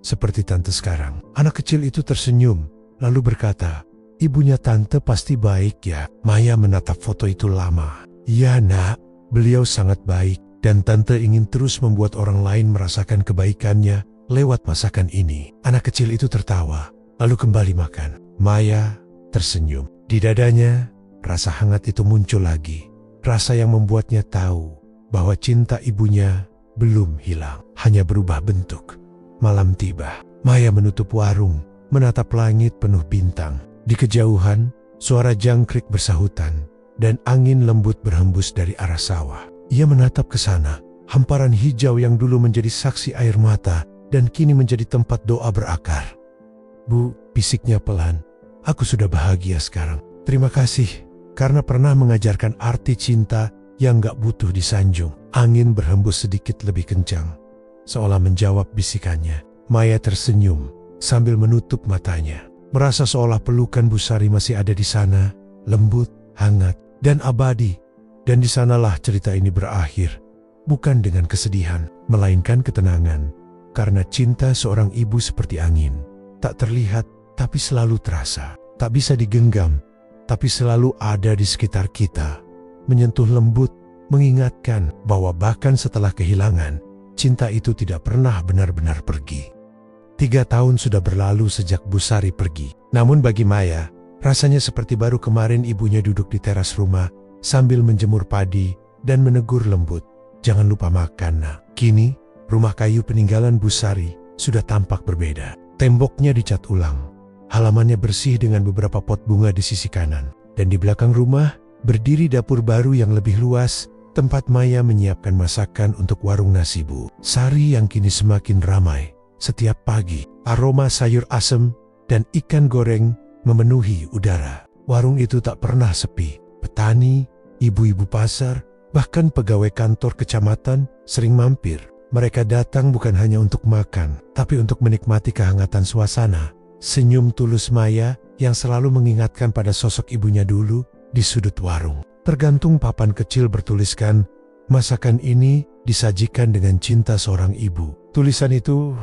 seperti tante sekarang." Anak kecil itu tersenyum, lalu berkata, "Ibunya tante pasti baik ya?" Maya menatap foto itu lama. "Ya nak, beliau sangat baik, dan tante ingin terus membuat orang lain merasakan kebaikannya lewat masakan ini." Anak kecil itu tertawa, lalu kembali makan. Maya tersenyum. Di dadanya, rasa hangat itu muncul lagi. Rasa yang membuatnya tahu bahwa cinta ibunya belum hilang, hanya berubah bentuk. Malam tiba. Maya menutup warung, menatap langit penuh bintang. Di kejauhan, suara jangkrik bersahutan, dan angin lembut berhembus dari arah sawah. Ia menatap ke sana, hamparan hijau yang dulu menjadi saksi air mata, dan kini menjadi tempat doa berakar. "Bu," bisiknya pelan, "aku sudah bahagia sekarang. Terima kasih, karena pernah mengajarkan arti cinta yang gak butuh disanjung." Angin berhembus sedikit lebih kencang, seolah menjawab bisikannya. Maya tersenyum sambil menutup matanya, merasa seolah pelukan Busari masih ada di sana, lembut, hangat, dan abadi. Dan di sanalah cerita ini berakhir, bukan dengan kesedihan, melainkan ketenangan. Karena cinta seorang ibu seperti angin, tak terlihat tapi selalu terasa, tak bisa digenggam, tapi selalu ada di sekitar kita, menyentuh lembut, mengingatkan bahwa bahkan setelah kehilangan, cinta itu tidak pernah benar-benar pergi. 3 tahun sudah berlalu sejak Busari pergi. Namun bagi Maya, rasanya seperti baru kemarin ibunya duduk di teras rumah sambil menjemur padi dan menegur lembut, "Jangan lupa makan, nak." Kini, rumah kayu peninggalan Busari sudah tampak berbeda. Temboknya dicat ulang, halamannya bersih dengan beberapa pot bunga di sisi kanan, dan di belakang rumah berdiri dapur baru yang lebih luas, tempat Maya menyiapkan masakan untuk warung nasi Bu Sari yang kini semakin ramai. Setiap pagi, aroma sayur asem dan ikan goreng memenuhi udara. Warung itu tak pernah sepi. Petani, ibu-ibu pasar, bahkan pegawai kantor kecamatan sering mampir. Mereka datang bukan hanya untuk makan, tapi untuk menikmati kehangatan suasana. Senyum tulus Maya yang selalu mengingatkan pada sosok ibunya dulu di sudut warung. Tergantung papan kecil bertuliskan, "Masakan ini disajikan dengan cinta seorang ibu." Tulisan itu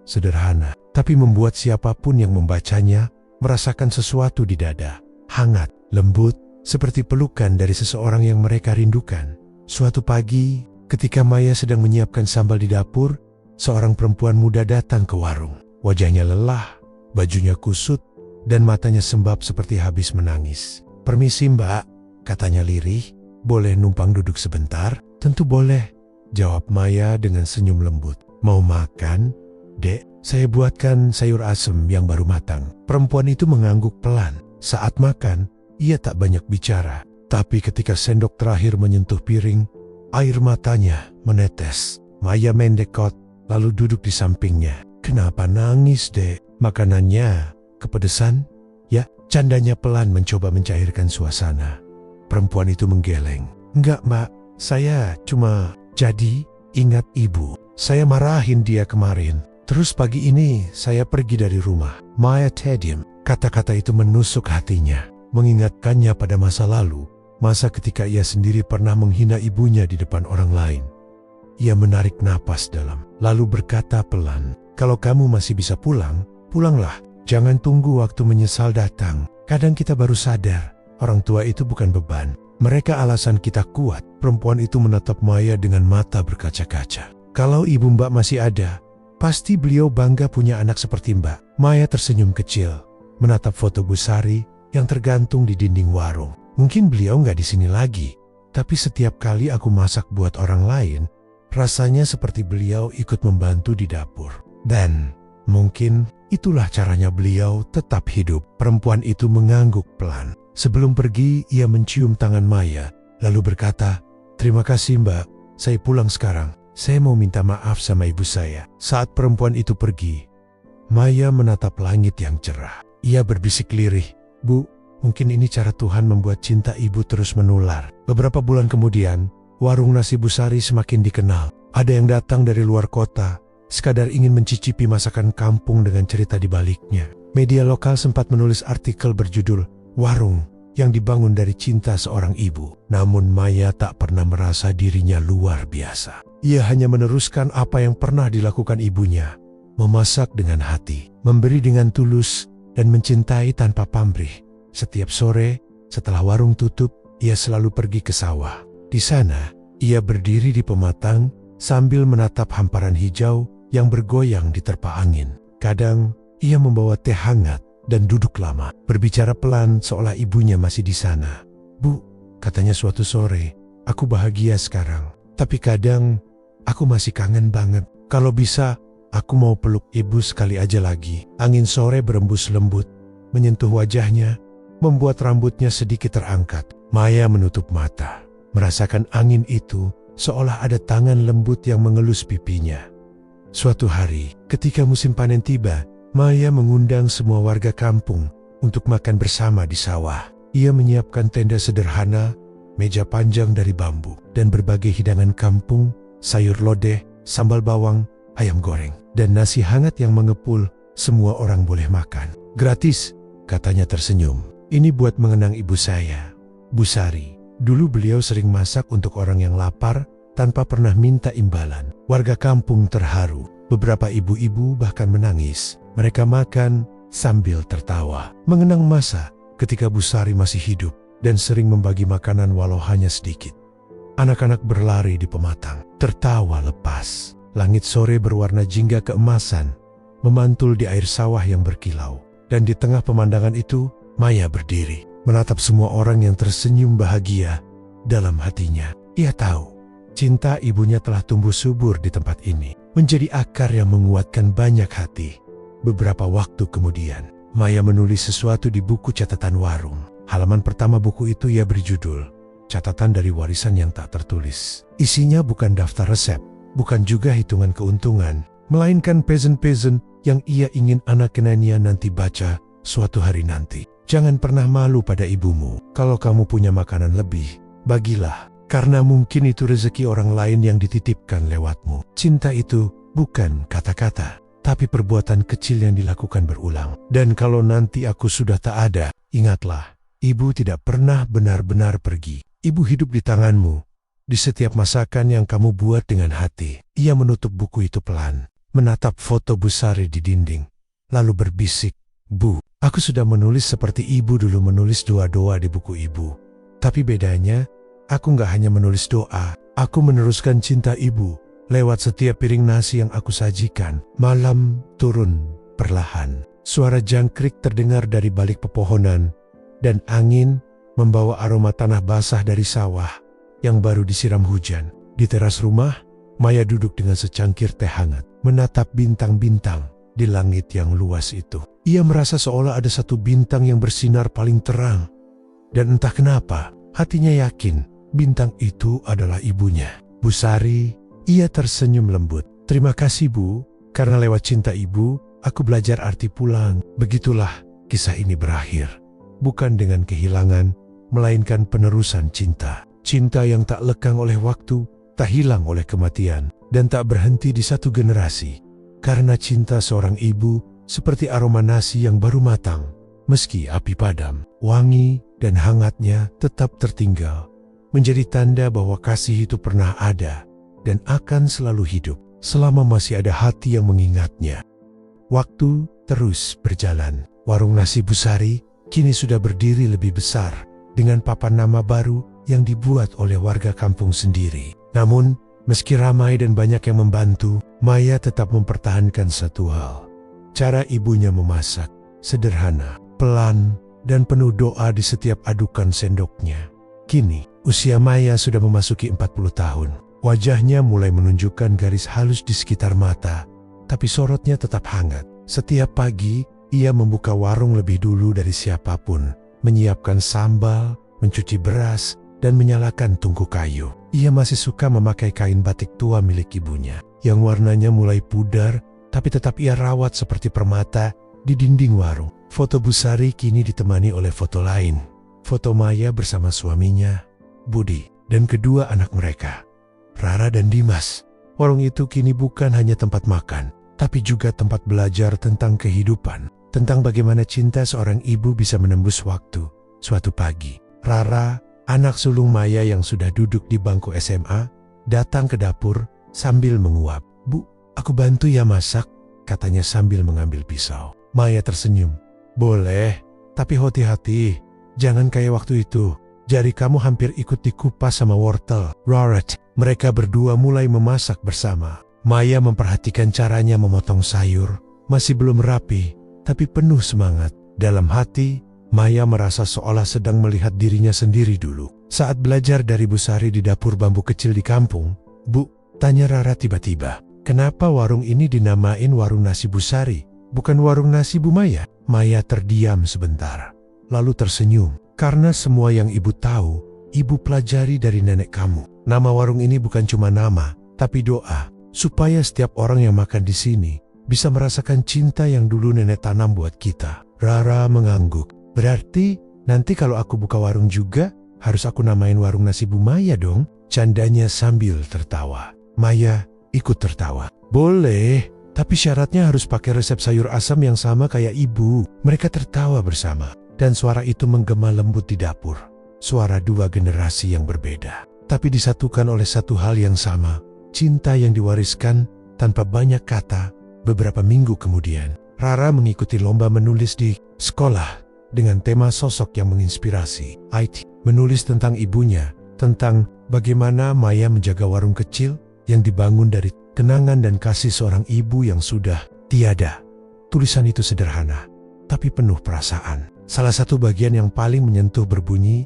sederhana, tapi membuat siapapun yang membacanya merasakan sesuatu di dada. Hangat, lembut, seperti pelukan dari seseorang yang mereka rindukan. Suatu pagi, ketika Maya sedang menyiapkan sambal di dapur, seorang perempuan muda datang ke warung. Wajahnya lelah, bajunya kusut, dan matanya sembab seperti habis menangis. "Permisi mbak," katanya lirih, "boleh numpang duduk sebentar?" "Tentu boleh," jawab Maya dengan senyum lembut. "Mau makan, Dek? Saya buatkan sayur asem yang baru matang." Perempuan itu mengangguk pelan. Saat makan, ia tak banyak bicara. Tapi ketika sendok terakhir menyentuh piring, air matanya menetes. Maya mendekat, lalu duduk di sampingnya. "Kenapa nangis, Dek? Makanannya kepedesan?" "Ya," candanya pelan mencoba mencairkan suasana. Perempuan itu menggeleng. "Enggak, Mbak. Saya cuma jadi ingat ibu. Saya marahin dia kemarin. Terus pagi ini saya pergi dari rumah." Maya terdiam. Kata-kata itu menusuk hatinya, mengingatkannya pada masa lalu, masa ketika ia sendiri pernah menghina ibunya di depan orang lain. Ia menarik napas dalam, lalu berkata pelan, Kalau kamu masih bisa pulang, pulanglah. Jangan tunggu waktu menyesal datang. Kadang kita baru sadar, orang tua itu bukan beban. Mereka alasan kita kuat. Perempuan itu menatap Maya dengan mata berkaca-kaca. Kalau ibu Mbak masih ada, pasti beliau bangga punya anak seperti Mbak. Maya tersenyum kecil, menatap foto Bu Sari yang tergantung di dinding warung. Mungkin beliau nggak di sini lagi, tapi setiap kali aku masak buat orang lain, rasanya seperti beliau ikut membantu di dapur. Dan mungkin itulah caranya beliau tetap hidup. Perempuan itu mengangguk pelan. Sebelum pergi, ia mencium tangan Maya, lalu berkata, "Terima kasih Mbak, saya pulang sekarang. Saya mau minta maaf sama ibu saya." Saat perempuan itu pergi, Maya menatap langit yang cerah. Ia berbisik lirih, "Bu, mungkin ini cara Tuhan membuat cinta ibu terus menular." Beberapa bulan kemudian, warung nasi Bu Sari semakin dikenal. Ada yang datang dari luar kota, sekadar ingin mencicipi masakan kampung dengan cerita di baliknya. Media lokal sempat menulis artikel berjudul, "Warung yang dibangun dari cinta seorang ibu." Namun Maya tak pernah merasa dirinya luar biasa. Ia hanya meneruskan apa yang pernah dilakukan ibunya. Memasak dengan hati, memberi dengan tulus, dan mencintai tanpa pamrih. Setiap sore, setelah warung tutup, ia selalu pergi ke sawah. Di sana, ia berdiri di pematang sambil menatap hamparan hijau yang bergoyang diterpa angin. Kadang, ia membawa teh hangat dan duduk lama, berbicara pelan seolah ibunya masih di sana. "Bu," katanya suatu sore, "aku bahagia sekarang. Tapi kadang, aku masih kangen banget. Kalau bisa, aku mau peluk ibu sekali aja lagi." Angin sore berembus lembut, menyentuh wajahnya, membuat rambutnya sedikit terangkat. Maya menutup mata, merasakan angin itu seolah ada tangan lembut yang mengelus pipinya. Suatu hari, ketika musim panen tiba, Maya mengundang semua warga kampung untuk makan bersama di sawah. Ia menyiapkan tenda sederhana, meja panjang dari bambu, dan berbagai hidangan kampung, sayur lodeh, sambal bawang, ayam goreng, dan nasi hangat yang mengepul. Semua orang boleh makan. "Gratis," katanya tersenyum. "Ini buat mengenang ibu saya, Bu Sari. Dulu beliau sering masak untuk orang yang lapar tanpa pernah minta imbalan." Warga kampung terharu. Beberapa ibu-ibu bahkan menangis. Mereka makan sambil tertawa, mengenang masa ketika Bu Sari masih hidup dan sering membagi makanan walau hanya sedikit. Anak-anak berlari di pematang, tertawa lepas. Langit sore berwarna jingga keemasan, memantul di air sawah yang berkilau. Dan di tengah pemandangan itu, Maya berdiri, menatap semua orang yang tersenyum bahagia dalam hatinya. Ia tahu, cinta ibunya telah tumbuh subur di tempat ini, menjadi akar yang menguatkan banyak hati. Beberapa waktu kemudian, Maya menulis sesuatu di buku catatan warung. Halaman pertama buku itu ia beri judul, "Catatan dari Warisan yang Tak Tertulis." Isinya bukan daftar resep, bukan juga hitungan keuntungan, melainkan pesan-pesan yang ia ingin anak-anaknya nanti baca suatu hari nanti. "Jangan pernah malu pada ibumu. Kalau kamu punya makanan lebih, bagilah. Karena mungkin itu rezeki orang lain yang dititipkan lewatmu." Cinta itu bukan kata-kata, tapi perbuatan kecil yang dilakukan berulang. Dan kalau nanti aku sudah tak ada, ingatlah, ibu tidak pernah benar-benar pergi. Ibu hidup di tanganmu, di setiap masakan yang kamu buat dengan hati. Ia menutup buku itu pelan, menatap foto Bu Sari di dinding, lalu berbisik, "Bu, aku sudah menulis seperti ibu dulu menulis doa-doa di buku ibu. Tapi bedanya, aku nggak hanya menulis doa, aku meneruskan cinta ibu lewat setiap piring nasi yang aku sajikan." Malam turun perlahan. Suara jangkrik terdengar dari balik pepohonan, dan angin membawa aroma tanah basah dari sawah yang baru disiram hujan. Di teras rumah, Maya duduk dengan secangkir teh hangat, menatap bintang-bintang di langit yang luas itu. Ia merasa seolah ada satu bintang yang bersinar paling terang. Dan entah kenapa, hatinya yakin bintang itu adalah ibunya, Bu Sari. Ia tersenyum lembut. "Terima kasih Bu, karena lewat cinta ibu, aku belajar arti pulang." Begitulah kisah ini berakhir. Bukan dengan kehilangan, melainkan penerusan cinta. Cinta yang tak lekang oleh waktu, tak hilang oleh kematian, dan tak berhenti di satu generasi. Karena cinta seorang ibu seperti aroma nasi yang baru matang. Meski api padam, wangi dan hangatnya tetap tertinggal, menjadi tanda bahwa kasih itu pernah ada dan akan selalu hidup selama masih ada hati yang mengingatnya. Waktu terus berjalan. Warung nasi Bu Sari kini sudah berdiri lebih besar dengan papan nama baru yang dibuat oleh warga kampung sendiri. Namun, meski ramai dan banyak yang membantu, Maya tetap mempertahankan satu hal. Cara ibunya memasak, sederhana, pelan, dan penuh doa di setiap adukan sendoknya. Kini, usia Maya sudah memasuki 40 tahun. Wajahnya mulai menunjukkan garis halus di sekitar mata, tapi sorotnya tetap hangat. Setiap pagi, ia membuka warung lebih dulu dari siapapun, menyiapkan sambal, mencuci beras, dan menyalakan tungku kayu. Ia masih suka memakai kain batik tua milik ibunya, yang warnanya mulai pudar, tapi tetap ia rawat seperti permata di dinding warung. Foto Bu Sari kini ditemani oleh foto lain. Foto Maya bersama suaminya, Budi, dan kedua anak mereka, Rara dan Dimas. Warung itu kini bukan hanya tempat makan, tapi juga tempat belajar tentang kehidupan, tentang bagaimana cinta seorang ibu bisa menembus waktu. Suatu pagi, Rara, anak sulung Maya yang sudah duduk di bangku SMA, datang ke dapur sambil menguap. "Bu, aku bantu ya masak," katanya sambil mengambil pisau. Maya tersenyum. "Boleh, tapi hati-hati, jangan kayak waktu itu. Jari kamu hampir ikut dikupas sama wortel." Roret. Mereka berdua mulai memasak bersama. Maya memperhatikan caranya memotong sayur. Masih belum rapi, tapi penuh semangat. Dalam hati, Maya merasa seolah sedang melihat dirinya sendiri dulu. Saat belajar dari Bu Sari di dapur bambu kecil di kampung, "Bu," tanya Rara tiba-tiba, "kenapa warung ini dinamain warung nasi Bu Sari, bukan warung nasi Bu Maya?" Maya terdiam sebentar, lalu tersenyum. "Karena semua yang ibu tahu, ibu pelajari dari nenek kamu. Nama warung ini bukan cuma nama, tapi doa, supaya setiap orang yang makan di sini bisa merasakan cinta yang dulu nenek tanam buat kita." Rara mengangguk. "Berarti nanti kalau aku buka warung juga, harus aku namain warung nasi Bu Maya dong?" Candanya sambil tertawa. Maya ikut tertawa. "Boleh, tapi syaratnya harus pakai resep sayur asam yang sama kayak ibu." Mereka tertawa bersama, dan suara itu menggema lembut di dapur. Suara dua generasi yang berbeda, tapi disatukan oleh satu hal yang sama, cinta yang diwariskan tanpa banyak kata. Beberapa minggu kemudian, Rara mengikuti lomba menulis di sekolah dengan tema sosok yang menginspirasi. Aiti menulis tentang ibunya, tentang bagaimana Maya menjaga warung kecil yang dibangun dari kenangan dan kasih seorang ibu yang sudah tiada. Tulisan itu sederhana, tapi penuh perasaan. Salah satu bagian yang paling menyentuh berbunyi,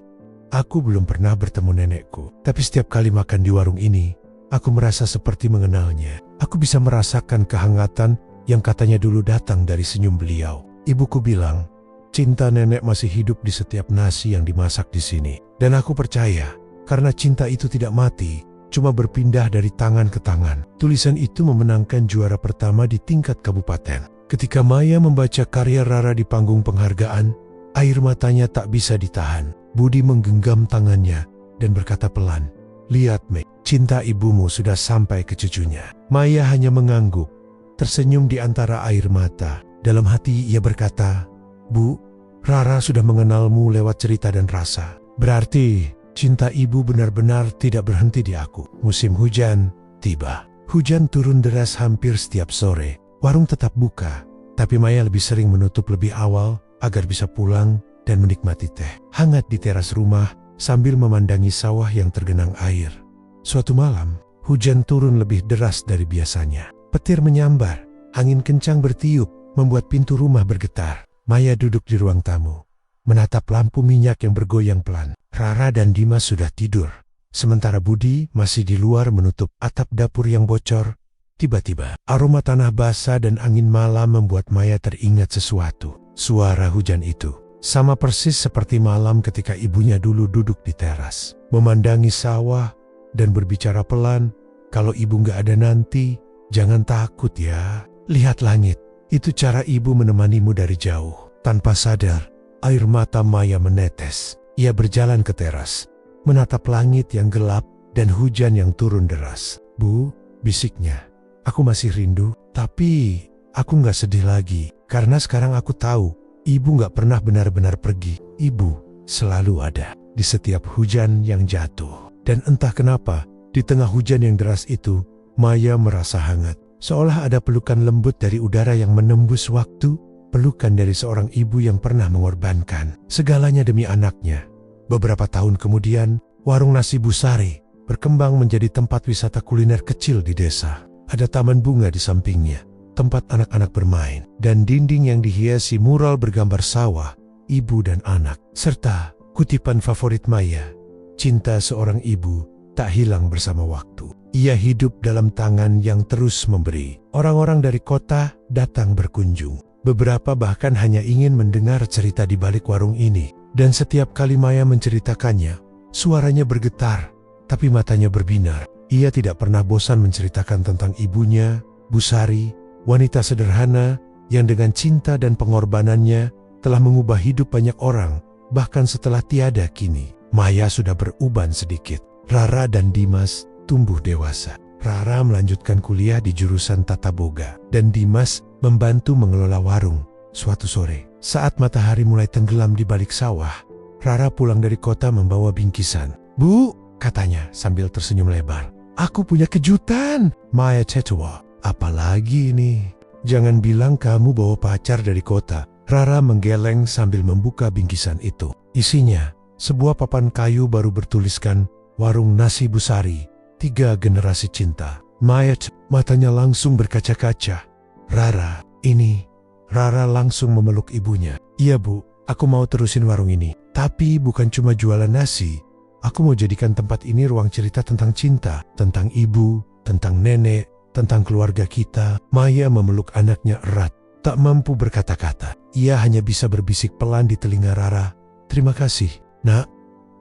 "Aku belum pernah bertemu nenekku, tapi setiap kali makan di warung ini, aku merasa seperti mengenalnya. Aku bisa merasakan kehangatan yang katanya dulu datang dari senyum beliau. Ibuku bilang, cinta nenek masih hidup di setiap nasi yang dimasak di sini. Dan aku percaya, karena cinta itu tidak mati, cuma berpindah dari tangan ke tangan." Tulisan itu memenangkan juara pertama di tingkat kabupaten. Ketika Maya membaca karya Rara di panggung penghargaan, air matanya tak bisa ditahan. Budi menggenggam tangannya dan berkata pelan, "Lihat, Mek, cinta ibumu sudah sampai ke cucunya." Maya hanya mengangguk, tersenyum di antara air mata. Dalam hati ia berkata, "Bu, Rara sudah mengenalmu lewat cerita dan rasa. Berarti cinta ibu benar-benar tidak berhenti di aku." Musim hujan tiba. Hujan turun deras hampir setiap sore. Warung tetap buka, tapi Maya lebih sering menutup lebih awal agar bisa pulang dan menikmati teh hangat di teras rumah sambil memandangi sawah yang tergenang air. Suatu malam, hujan turun lebih deras dari biasanya. Petir menyambar, angin kencang bertiup, membuat pintu rumah bergetar. Maya duduk di ruang tamu, menatap lampu minyak yang bergoyang pelan. Rara dan Dimas sudah tidur, sementara Budi masih di luar menutup atap dapur yang bocor. Tiba-tiba, aroma tanah basah dan angin malam membuat Maya teringat sesuatu. Suara hujan itu sama persis seperti malam ketika ibunya dulu duduk di teras, memandangi sawah dan berbicara pelan, "Kalau ibu nggak ada nanti, jangan takut ya. Lihat langit, itu cara ibu menemanimu dari jauh." Tanpa sadar, air mata Maya menetes. Ia berjalan ke teras, menatap langit yang gelap dan hujan yang turun deras. "Bu," bisiknya, "aku masih rindu, tapi aku nggak sedih lagi. Karena sekarang aku tahu, ibu nggak pernah benar-benar pergi. Ibu selalu ada di setiap hujan yang jatuh." Dan entah kenapa, di tengah hujan yang deras itu, Maya merasa hangat. Seolah ada pelukan lembut dari udara yang menembus waktu, pelukan dari seorang ibu yang pernah mengorbankan segalanya demi anaknya. Beberapa tahun kemudian, warung nasi Busari berkembang menjadi tempat wisata kuliner kecil di desa. Ada taman bunga di sampingnya, tempat anak-anak bermain, dan dinding yang dihiasi mural bergambar sawah, ibu dan anak, serta kutipan favorit Maya, cinta seorang ibu tak hilang bersama waktu. Ia hidup dalam tangan yang terus memberi. Orang-orang dari kota datang berkunjung. Beberapa bahkan hanya ingin mendengar cerita di balik warung ini. Dan setiap kali Maya menceritakannya, suaranya bergetar, tapi matanya berbinar. Ia tidak pernah bosan menceritakan tentang ibunya, Busari, wanita sederhana yang dengan cinta dan pengorbanannya telah mengubah hidup banyak orang. Bahkan setelah tiada kini, Maya sudah beruban sedikit. Rara dan Dimas tumbuh dewasa. Rara melanjutkan kuliah di jurusan Tata Boga, dan Dimas membantu mengelola warung. Suatu sore, saat matahari mulai tenggelam di balik sawah, Rara pulang dari kota membawa bingkisan. "Bu," katanya sambil tersenyum lebar, "aku punya kejutan." Maya tertawa. "Apalagi ini? Jangan bilang kamu bawa pacar dari kota." Rara menggeleng sambil membuka bingkisan itu. Isinya sebuah papan kayu baru bertuliskan Warung Nasi Busari, 3 generasi cinta. Maya matanya langsung berkaca-kaca. "Rara, ini..." Rara langsung memeluk ibunya. "Iya bu, aku mau terusin warung ini. Tapi bukan cuma jualan nasi. Aku mau jadikan tempat ini ruang cerita tentang cinta. Tentang ibu, tentang nenek, tentang keluarga kita." Maya memeluk anaknya erat. Tak mampu berkata-kata. Ia hanya bisa berbisik pelan di telinga Rara. "Terima kasih, nak.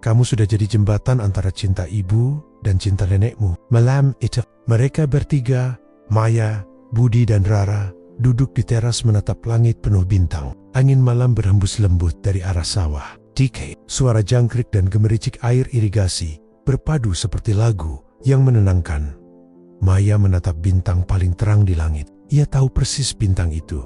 Kamu sudah jadi jembatan antara cinta ibu dan cinta nenekmu." Malam itu, mereka bertiga, Maya, Budi dan Rara, duduk di teras menatap langit penuh bintang. Angin malam berhembus lembut dari arah sawah. TK, suara jangkrik dan gemericik air irigasi berpadu seperti lagu yang menenangkan. Maya menatap bintang paling terang di langit. Ia tahu persis bintang itu.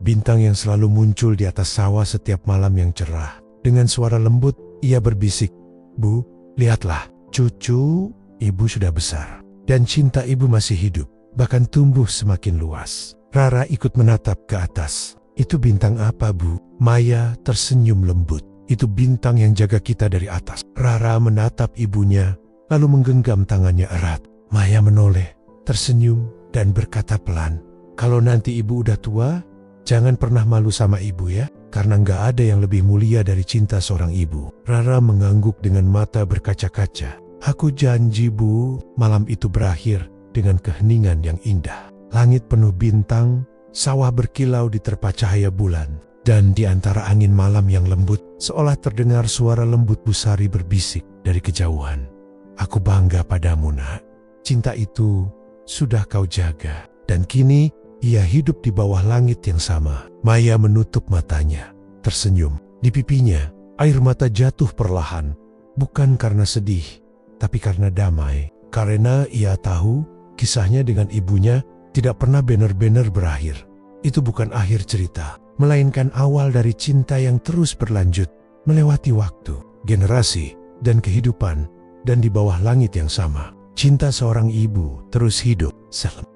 Bintang yang selalu muncul di atas sawah setiap malam yang cerah. Dengan suara lembut, ia berbisik, "Bu, lihatlah, cucu ibu sudah besar. Dan cinta ibu masih hidup, bahkan tumbuh semakin luas." Rara ikut menatap ke atas. "Itu bintang apa, Bu?" Maya tersenyum lembut. "Itu bintang yang jaga kita dari atas." Rara menatap ibunya, lalu menggenggam tangannya erat. Maya menoleh, tersenyum, dan berkata pelan, "Kalau nanti ibu udah tua, jangan pernah malu sama ibu ya. Karena nggak ada yang lebih mulia dari cinta seorang ibu." Rara mengangguk dengan mata berkaca-kaca. "Aku janji bu." Malam itu berakhir dengan keheningan yang indah. Langit penuh bintang, sawah berkilau diterpa cahaya bulan. Dan di antara angin malam yang lembut, seolah terdengar suara lembut Busari berbisik dari kejauhan. "Aku bangga padamu, nak. Cinta itu sudah kau jaga. Dan kini ia hidup di bawah langit yang sama." Maya menutup matanya, tersenyum. Di pipinya, air mata jatuh perlahan. Bukan karena sedih, tapi karena damai. Karena ia tahu kisahnya dengan ibunya tidak pernah benar-benar berakhir. Itu bukan akhir cerita, melainkan awal dari cinta yang terus berlanjut, melewati waktu, generasi, dan kehidupan, dan di bawah langit yang sama. Cinta seorang ibu terus hidup. Salam.